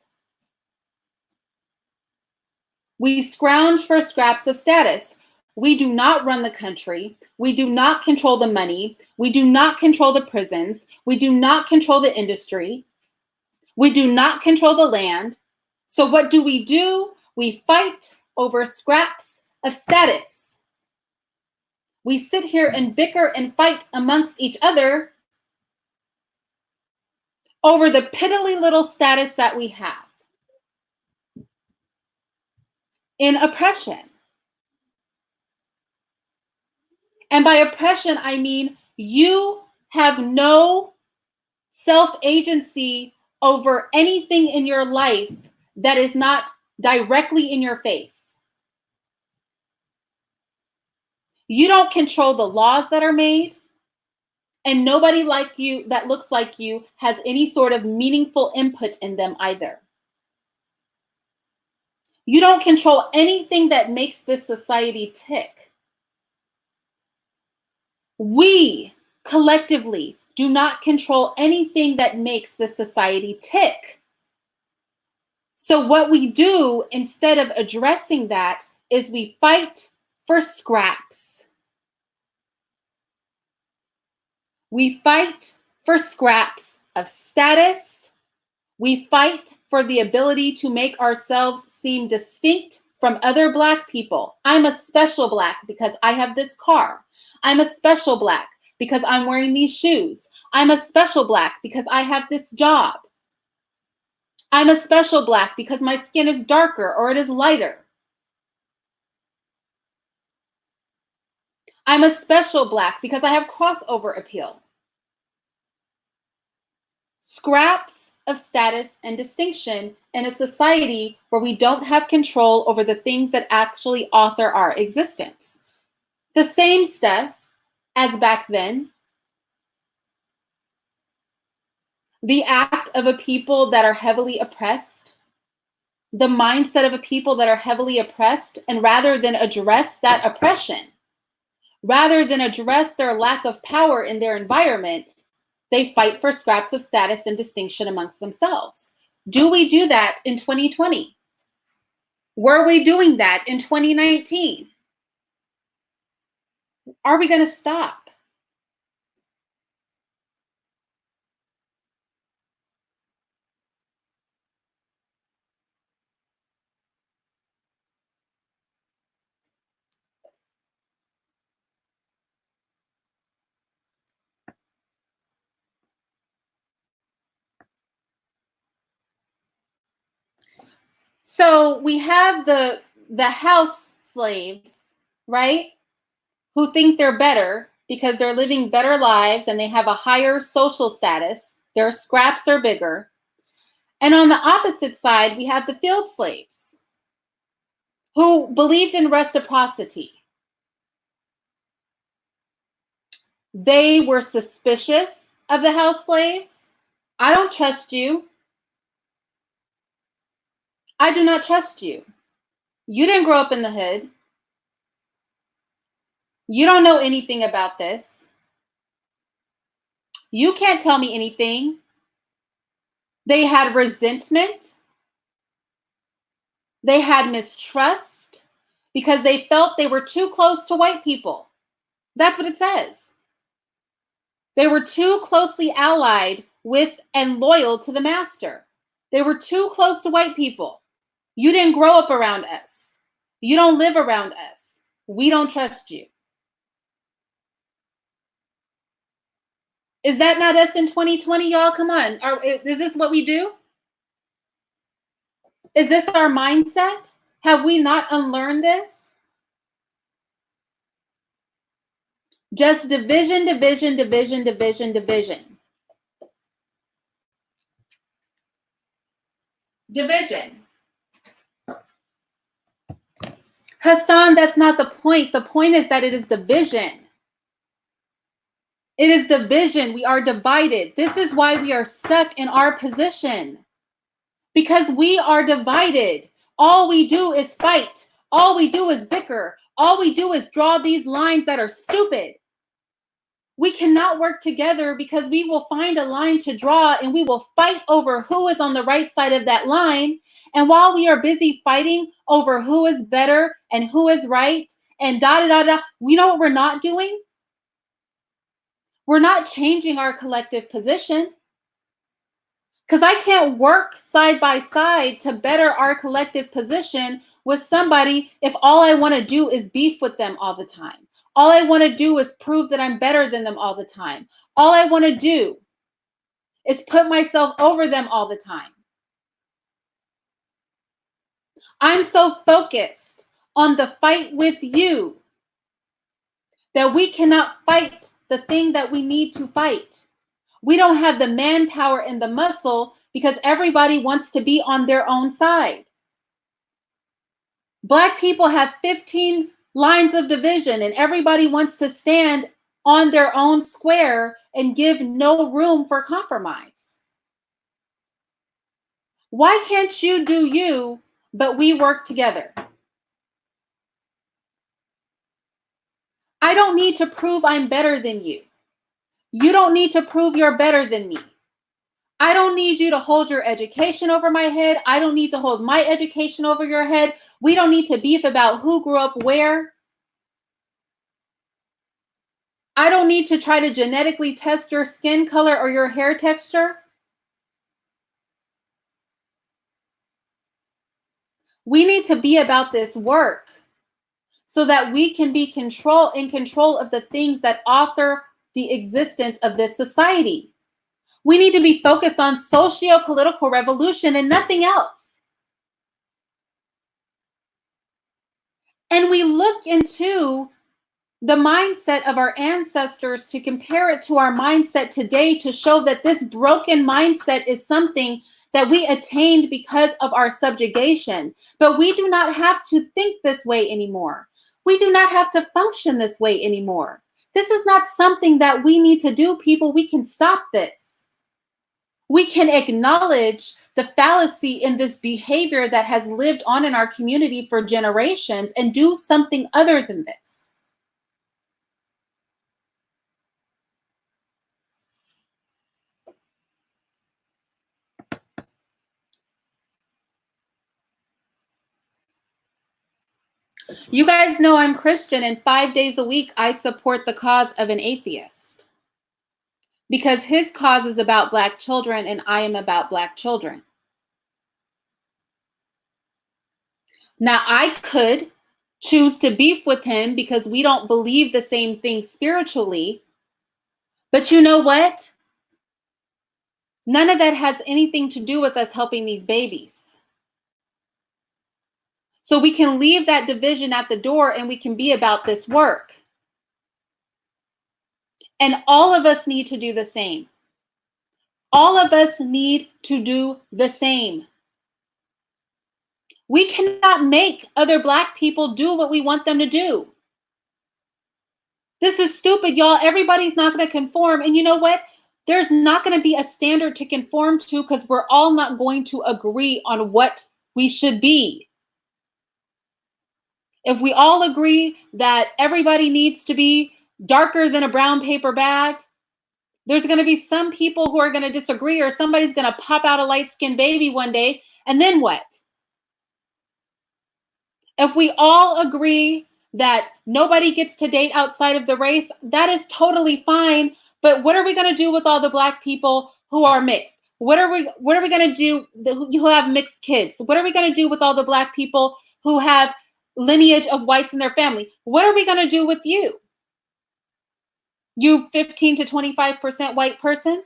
We scrounge for scraps of status. We do not run the country. We do not control the money. We do not control the prisons. We do not control the industry. We do not control the land. So what do? We fight over scraps of status. We sit here and bicker and fight amongst each other over the piddly little status that we have in oppression. And by oppression, I mean you have no self-agency over anything in your life that is not directly in your face. You don't control the laws that are made, and nobody like you that looks like you has any sort of meaningful input in them either. You don't control anything that makes this society tick. We collectively do not control anything that makes this society tick. So what we do instead of addressing that is we fight for scraps. We fight for scraps of status. We fight for the ability to make ourselves seem distinct from other Black people. I'm a special Black because I have this car. I'm a special Black because I'm wearing these shoes. I'm a special Black because I have this job. I'm a special Black because my skin is darker or it is lighter. I'm a special Black because I have crossover appeal. Scraps of status and distinction in a society where we don't have control over the things that actually author our existence. The same stuff as back then. The act of a people that are heavily oppressed. The mindset of a people that are heavily oppressed, and rather than address that oppression, rather than address their lack of power in their environment, they fight for scraps of status and distinction amongst themselves. Do we do that in 2020? Were we doing that in 2019? Are we going to stop? So we have the house slaves, right? Who think they're better because they're living better lives and they have a higher social status. Their scraps are bigger. And on the opposite side, we have the field slaves who believed in reciprocity. They were suspicious of the house slaves. I don't trust you. I do not trust you. You didn't grow up in the hood. You don't know anything about this. You can't tell me anything. They had resentment. They had mistrust because they felt they were too close to white people. That's what it says. They were too closely allied with and loyal to the master. They were too close to white people. You didn't grow up around us. You don't live around us. We don't trust you. Is that not us in 2020, y'all? Come on. Is this what we do? Is this our mindset? Have we not unlearned this? Just division, division, division, division, division. Division. Hassan, that's not the point. The point is that it is division. It is division. We are divided. This is why we are stuck in our position. Because we are divided. All we do is fight. All we do is bicker. All we do is draw these lines that are stupid. We cannot work together because we will find a line to draw and we will fight over who is on the right side of that line. And while we are busy fighting over who is better and who is right and we know what we're not doing? We're not changing our collective position. Because I can't work side by side to better our collective position with somebody if all I want to do is beef with them all the time. All I want to do is prove that I'm better than them all the time. All I want to do is put myself over them all the time. I'm so focused on the fight with you that we cannot fight the thing that we need to fight. We don't have the manpower and the muscle because everybody wants to be on their own side. Black people have 15 lines of division and everybody wants to stand on their own square and give no room for compromise. Why can't you do you but we work together. I don't need to prove I'm better than you. You don't need to prove you're better than me. I don't need you to hold your education over my head. I don't need to hold my education over your head. We don't need to beef about who grew up where. I don't need to try to genetically test your skin color or your hair texture. We need to be about this work so that we can be in control of the things that author the existence of this society. We need to be focused on socio-political revolution and nothing else. And we look into the mindset of our ancestors to compare it to our mindset today to show that this broken mindset is something that we attained because of our subjugation. But we do not have to think this way anymore. We do not have to function this way anymore. This is not something that we need to do, people. We can stop this. We can acknowledge the fallacy in this behavior that has lived on in our community for generations and do something other than this. You guys know I'm Christian, and 5 days a week I support the cause of an atheist because his cause is about Black children and I am about Black children. Now, I could choose to beef with him because we don't believe the same thing spiritually, but you know what? None of that has anything to do with us helping these babies. So we can leave that division at the door and we can be about this work. And all of us need to do the same. All of us need to do the same. We cannot make other Black people do what we want them to do. This is stupid, y'all. Everybody's not going to conform. And you know what? There's not going to be a standard to conform to because we're all not going to agree on what we should be. If we all agree that everybody needs to be darker than a brown paper bag, there's going to be some people who are going to disagree, or somebody's going to pop out a light-skinned baby one day, and then what? If we all agree that nobody gets to date outside of the race, that is totally fine. But what are we going to do with all the Black people who are mixed? What are we going to do who have mixed kids? What are we going to do with all the Black people who have lineage of whites in their family? What are we going to do with you? You 15 to 25% white person?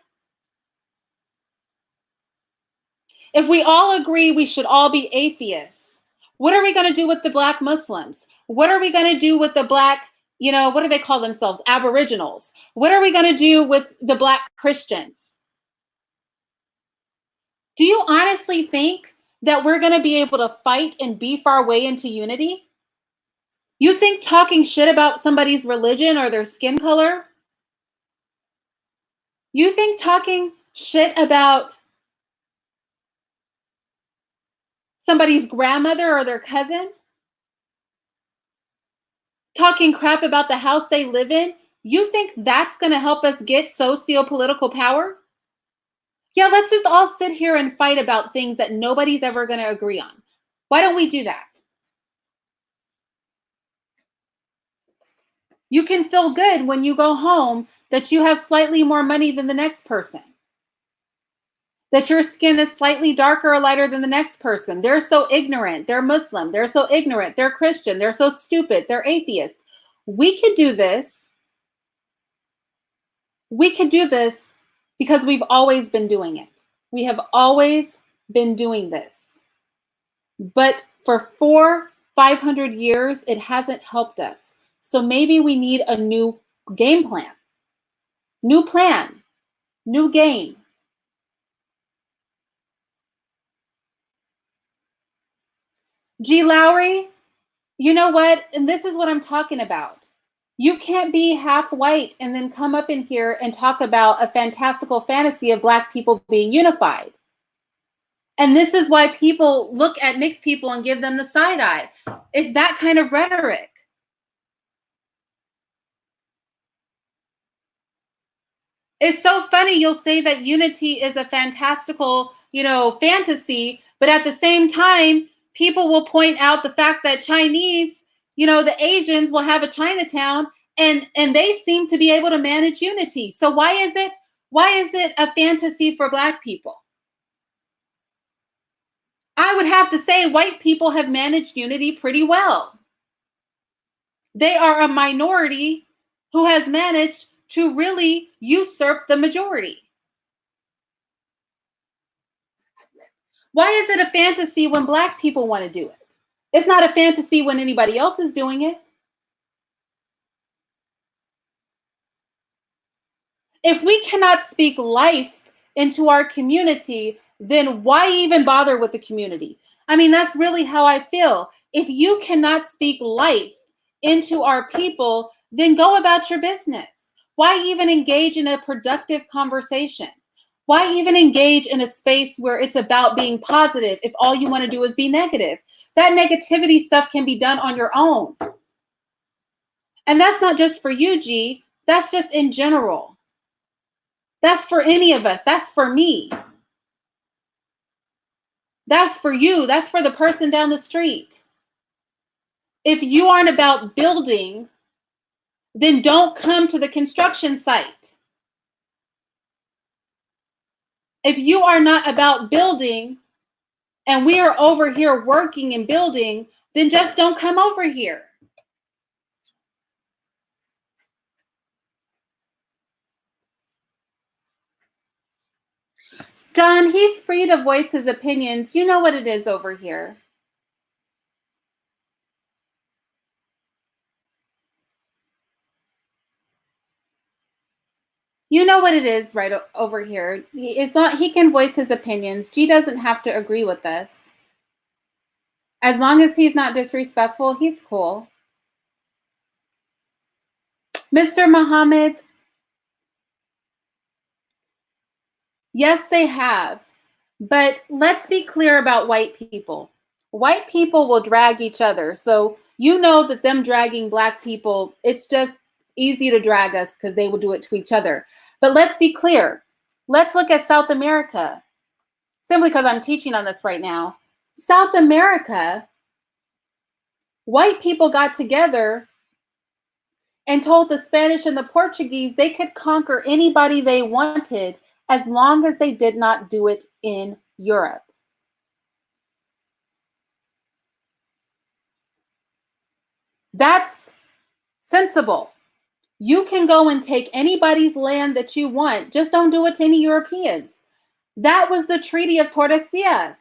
If we all agree we should all be atheists, what are we going to do with the Black Muslims? What are we going to do with the Black, what do they call themselves? Aboriginals. What are we going to do with the Black Christians? Do you honestly think that we're going to be able to fight and beef our way into unity? You think talking shit about somebody's religion or their skin color? You think talking shit about somebody's grandmother or their cousin? Talking crap about the house they live in? You think that's going to help us get socio-political power? Yeah, let's just all sit here and fight about things that nobody's ever going to agree on. Why don't we do that? You can feel good when you go home that you have slightly more money than the next person. That your skin is slightly darker or lighter than the next person. They're so ignorant. They're Muslim. They're so ignorant. They're Christian. They're so stupid. They're atheist. We could do this. We could do this because we've always been doing it. We have always been doing this. But for 500 years, it hasn't helped us. So maybe we need a new game plan. New plan. New game. G. Lowry, you know what? And this is what I'm talking about. You can't be half white and then come up in here and talk about a fantastical fantasy of Black people being unified. And this is why people look at mixed people and give them the side eye. It's that kind of rhetoric. It's so funny. You'll say that unity is a fantastical, fantasy, but at the same time, people will point out the fact that Chinese, the Asians will have a Chinatown, and they seem to be able to manage unity. So why is it a fantasy for Black people? I would have to say white people have managed unity pretty well. They are a minority who has managed to really usurp the majority. Why is it a fantasy when Black people want to do it? It's not a fantasy when anybody else is doing it. If we cannot speak life into our community, then why even bother with the community? I mean, that's really how I feel. If you cannot speak life into our people, then go about your business. Why even engage in a productive conversation? Why even engage in a space where it's about being positive if all you want to do is be negative? That negativity stuff can be done on your own. And that's not just for you, G. That's just in general. That's for any of us. That's for me. That's for you. That's for the person down the street. If you aren't about building, then don't come to the construction site. If you are not about building and we are over here working and building, then just don't come over here. Don, he's free to voice his opinions. You know what it is over here. You know what it is right over here. It's not, he can voice his opinions. G doesn't have to agree with us. As long as he's not disrespectful, he's cool. Mr. Muhammad, yes, they have. But let's be clear about white people. White people will drag each other. So you know that them dragging Black people, it's just easy to drag us because they will do it to each other. But let's be clear. Let's look at South America. Simply because I'm teaching on this right now. South America, white people got together and told the Spanish and the Portuguese they could conquer anybody they wanted as long as they did not do it in Europe. That's sensible. You can go and take anybody's land that you want, just don't do it to any Europeans. That was the Treaty of Tordesillas.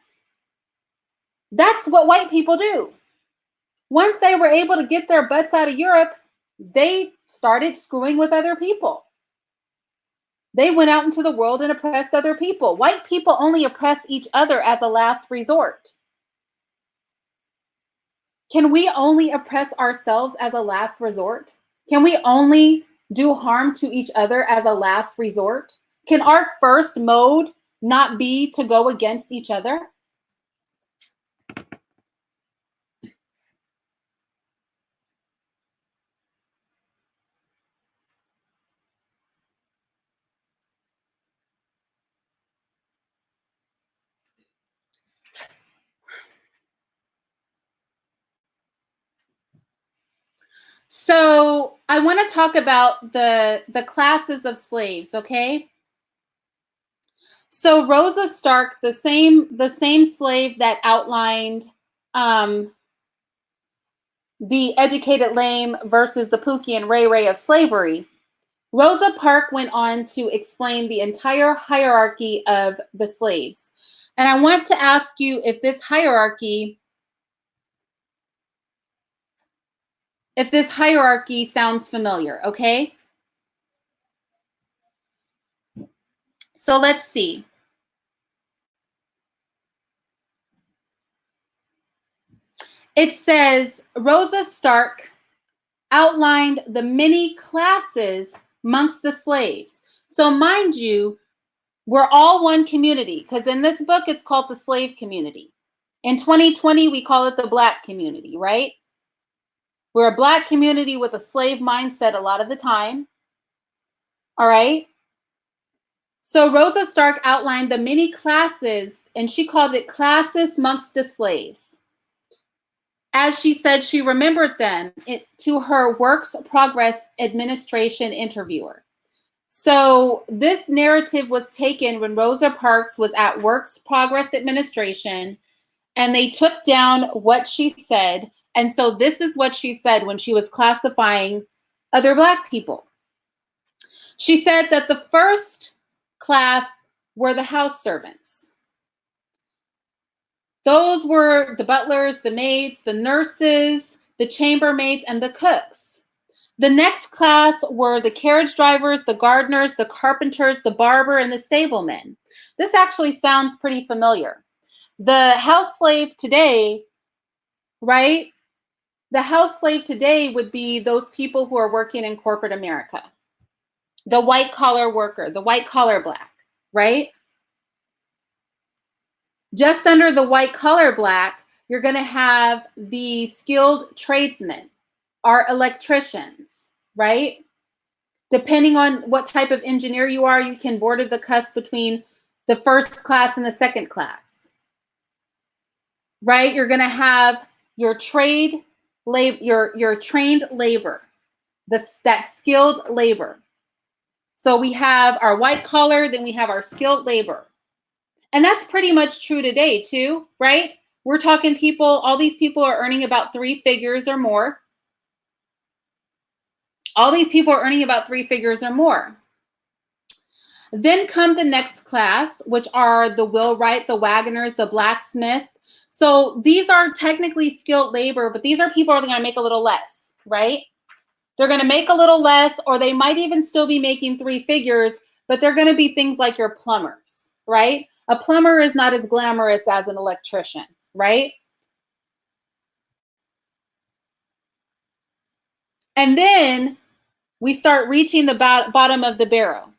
That's what white people do. Once they were able to get their butts out of Europe, they started screwing with other people. They went out into the world and oppressed other people. White people only oppress each other as a last resort. Can we only oppress ourselves as a last resort? Can we only do harm to each other as a last resort? Can our first mode not be to go against each other? So I want to talk about the classes of slaves, okay? So Rosa Stark, the same slave that outlined the educated lame versus the Pookie and Ray Ray of slavery, Rosa Parks went on to explain the entire hierarchy of the slaves. And I want to ask you if this hierarchy sounds familiar, okay? So let's see. It says Rosa Stark outlined the many classes amongst the slaves. So mind you, We're all one community, because in this book, it's called the slave community. In 2020, we call it the Black community, right? We're a Black community with a slave mindset a lot of the time. All right? So Rosa Stark outlined the many classes, and she called it classes amongst the slaves. As she said, she remembered them to her Works Progress Administration interviewer. So this narrative was taken when Rosa Parks was at Works Progress Administration, and they took down what she said. And so this is what she said when she was classifying other Black people. She said that the first class were the house servants. Those were the butlers, the maids, the nurses, the chambermaids, and the cooks. The next class were the carriage drivers, the gardeners, the carpenters, the barber, and the stablemen. This actually sounds pretty familiar. The house slave today, right? The house slave today would be those people who are working in corporate America. The white collar worker, the white collar Black, right? Just under the white collar Black, you're going to have the skilled tradesmen, our electricians, right? Depending on what type of engineer you are, you can border the cusp between the first class and the second class, right? You're going to have your trade labor, your trained labor, that skilled labor. So we have our white collar, then we have our skilled labor. And that's pretty much true today too, right? We're talking people, all these people are earning about 3 figures or more. All these people are earning about 3 figures or more. Then come the next class, which are the wheelwright, the wagoners, the blacksmith. So these are technically skilled labor, but these are people who are going to make a little less, right? They're going to make a little less, or they might even still be making 3 figures, but they're going to be things like your plumbers, right? A plumber is not as glamorous as an electrician, right? And then we start reaching the bottom of the barrel,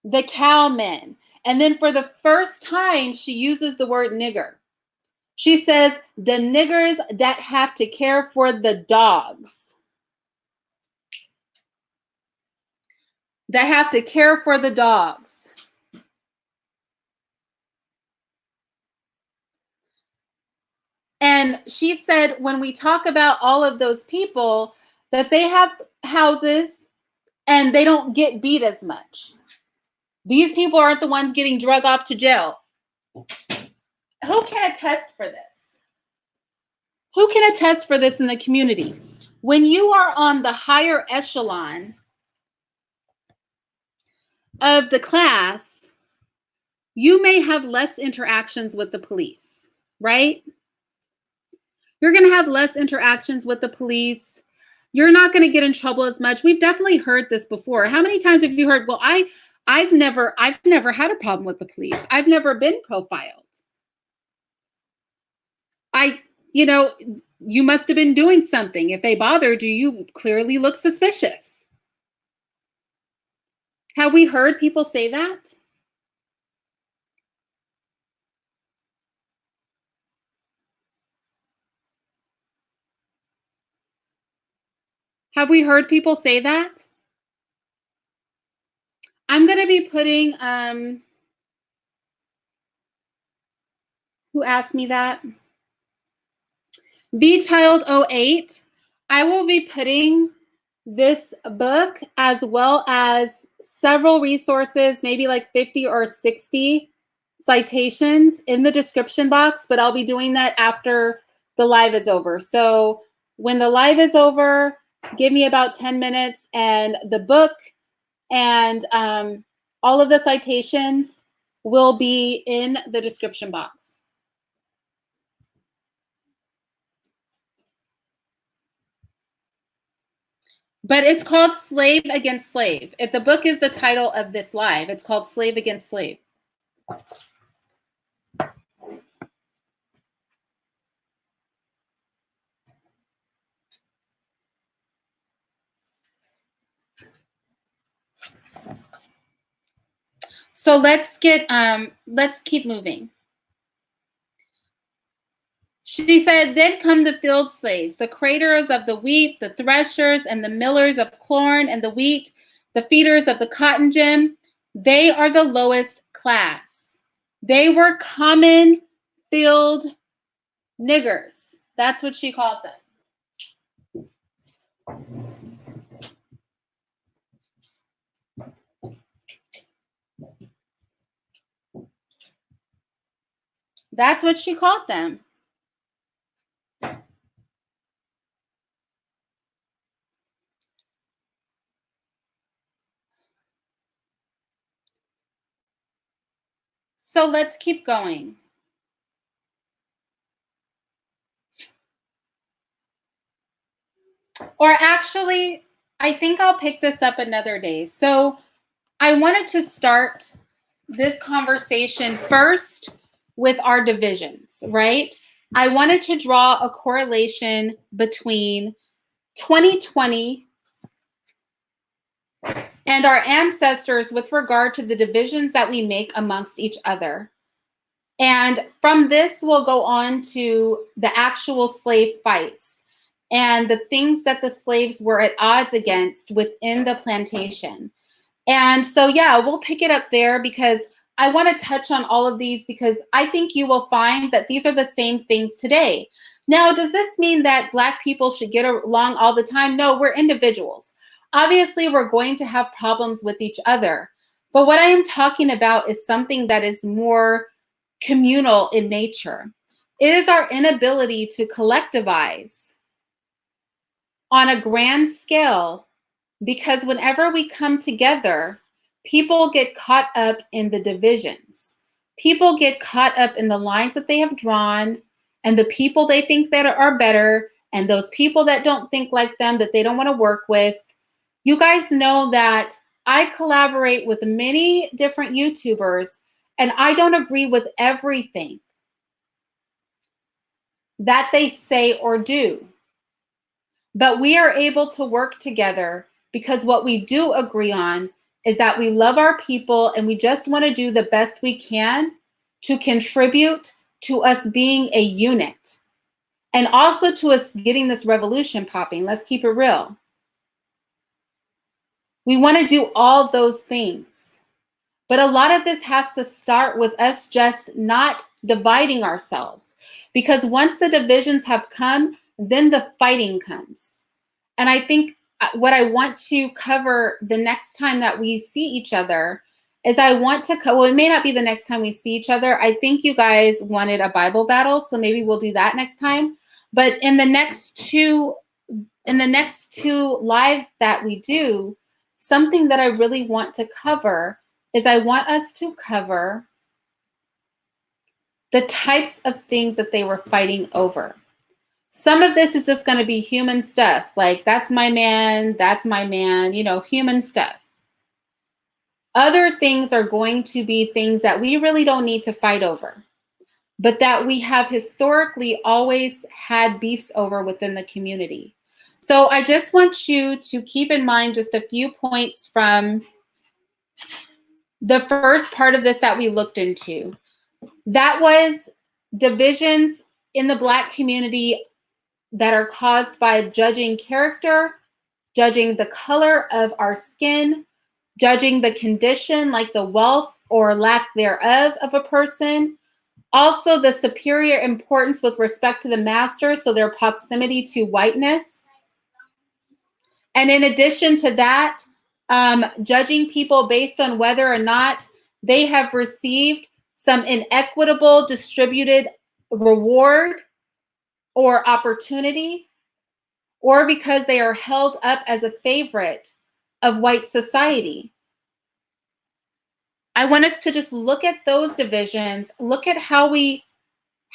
the cowmen. And then for the first time, she uses the word nigger. She says, the niggers that have to care for the dogs. That have to care for the dogs. And she said, when we talk about all of those people, that they have houses and they don't get beat as much. These people aren't the ones getting drug off to jail. Who can attest for this? Who can attest for this in the community? When you are on the higher echelon of the class, you may have less interactions with the police, right? You're going to have less interactions with the police. You're not going to get in trouble as much. We've definitely heard this before. How many times have you heard, well, I've never had a problem with the police. I've never been profiled. You must have been doing something. If they bothered you, you clearly look suspicious. Have we heard people say that? Have we heard people say that? I'm going to be putting, who asked me that? VChild08. I will be putting this book as well as several resources, maybe like 50 or 60 citations in the description box, but I'll be doing that after the live is over. So when the live is over, give me about 10 minutes, and the book and all of the citations will be in the description box. But it's called Slave Against Slave. If the book is the title of this live, it's called Slave Against Slave. So let's keep moving. She said, then come the field slaves, the craters of the wheat, the threshers and the millers of corn and the wheat, the feeders of the cotton gin. They are the lowest class. They were common field niggers. That's what she called them. That's what she called them. So let's keep going. Or actually, I think I'll pick this up another day. So I wanted to start this conversation first with our divisions, right? I wanted to draw a correlation between 2020 and our ancestors with regard to the divisions that we make amongst each other. And from this, we'll go on to the actual slave fights and the things that the slaves were at odds against within the plantation. And so, yeah, we'll pick it up there because I want to touch on all of these because I think you will find that these are the same things today. Now, does this mean that Black people should get along all the time? No, we're individuals. Obviously, we're going to have problems with each other. But what I am talking about is something that is more communal in nature. It is our inability to collectivize on a grand scale, because whenever we come together, people get caught up in the divisions. People get caught up in the lines that they have drawn and the people they think that are better and those people that don't think like them, that they don't want to work with. You guys know that I collaborate with many different YouTubers and I don't agree with everything that they say or do. But we are able to work together because what we do agree on is that we love our people and we just want to do the best we can to contribute to us being a unit and also to us getting this revolution popping. Let's keep it real. We want to do all those things. But a lot of this has to start with us just not dividing ourselves, because once the divisions have come, then the fighting comes. And I think what I want to cover the next time that we see each other is I want to, well, it may not be the next time we see each other. I think you guys wanted a Bible battle, so maybe we'll do that next time. But in the next two lives that we do, something that I really want to cover is I want us to cover the types of things that they were fighting over. Some of this is just going to be human stuff, like that's my man, you know, human stuff. Other things are going to be things that we really don't need to fight over, but that we have historically always had beefs over within the community. So I just want you to keep in mind just a few points from the first part of this that we looked into. That was divisions in the Black community that are caused by judging character, judging the color of our skin, judging the condition, like the wealth or lack thereof of a person. Also, the superior importance with respect to the master, so their proximity to whiteness. And in addition to that, judging people based on whether or not they have received some inequitable distributed reward or opportunity, or because they are held up as a favorite of white society. I want us to just look at those divisions, look at how we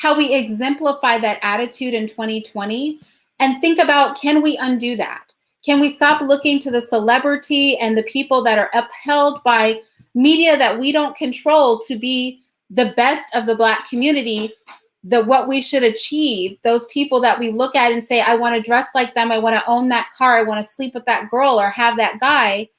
exemplify that attitude in 2020, and think about, can we undo that? Can we stop looking to the celebrity and the people that are upheld by media that we don't control to be the best of the Black community, what we should achieve, those people that we look at and say, I want to dress like them, I want to own that car, I want to sleep with that girl or have that guy.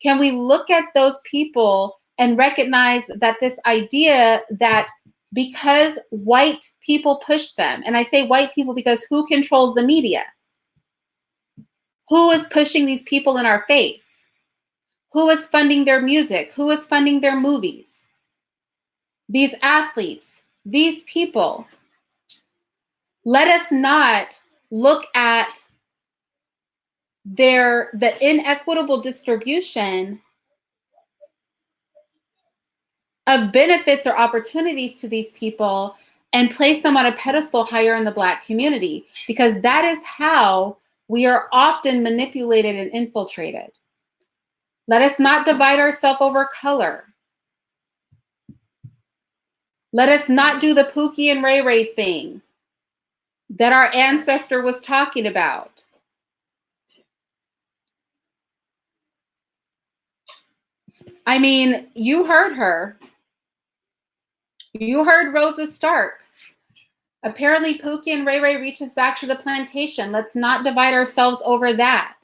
Can we look at those people and recognize that this idea that because white people push them, and I say white people because who controls the media? Who is pushing these people in our face? Who is funding their music? Who is funding their movies? These athletes, these people. Let us not look at the inequitable distribution of benefits or opportunities to these people and place them on a pedestal higher in the Black community, because that is how we are often manipulated and infiltrated. Let us not divide ourselves over color. Let us not do the Pookie and Ray Ray thing that our ancestor was talking about. I mean, you heard her. You heard Rosa Stark. Apparently, Pookie and Ray Ray reaches back to the plantation. Let's not divide ourselves over that.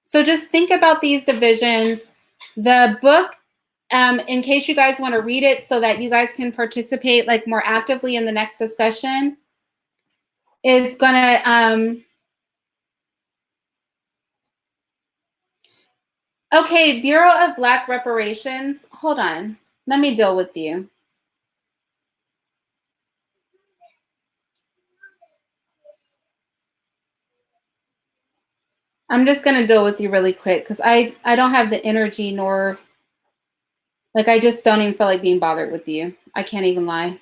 So just think about these divisions. The book, in case you guys want to read it so that you guys can participate like more actively in the next discussion, is going to... okay, Bureau of Black Reparations. Hold on. Let me deal with you. I'm just going to deal with you really quick because I don't have the energy nor, like, I just don't even feel like being bothered with you. I can't even lie.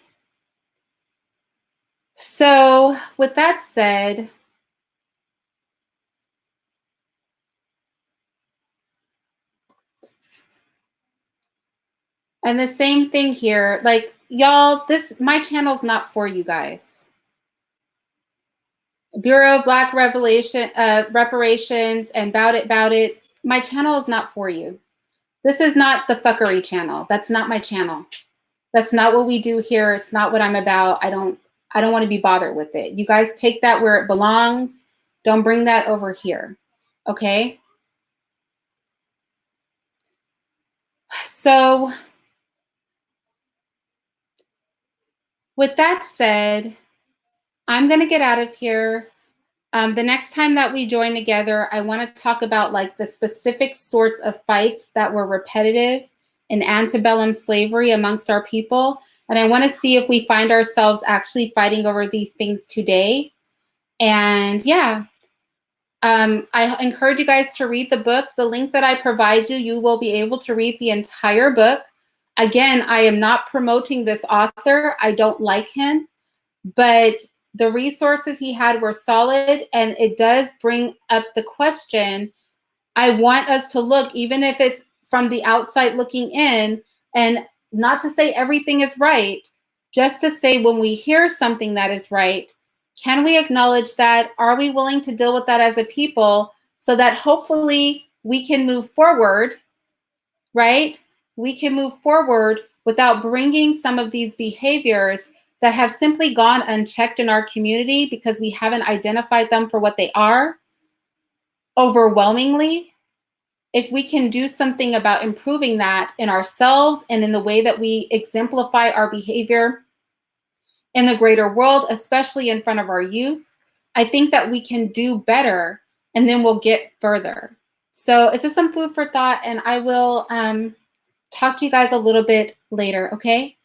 So with that said, and the same thing here, like, y'all, my channel's not for you guys. Bureau of Black Reparations and Bout It, my channel is not for you. This is not the fuckery channel. That's not my channel. That's not what we do here. It's not what I'm about. I don't want to be bothered with it. You guys take that where it belongs. Don't bring that over here. Okay? So with that said, I'm going to get out of here. The next time that we join together, I want to talk about like the specific sorts of fights that were repetitive in antebellum slavery amongst our people. And I want to see if we find ourselves actually fighting over these things today. And yeah, I encourage you guys to read the book. The link that I provide you, you will be able to read the entire book. Again, I am not promoting this author. I don't like him, but the resources he had were solid, and it does bring up the question. I want us to look, even if it's from the outside looking in, and not to say everything is right, just to say when we hear something that is right, can we acknowledge that? Are we willing to deal with that as a people so that hopefully we can move forward, right? We can move forward without bringing some of these behaviors that have simply gone unchecked in our community because we haven't identified them for what they are overwhelmingly. If we can do something about improving that in ourselves and in the way that we exemplify our behavior in the greater world, especially in front of our youth, I think that we can do better, and then we'll get further. So it's just some food for thought, and I will talk to you guys a little bit later, okay?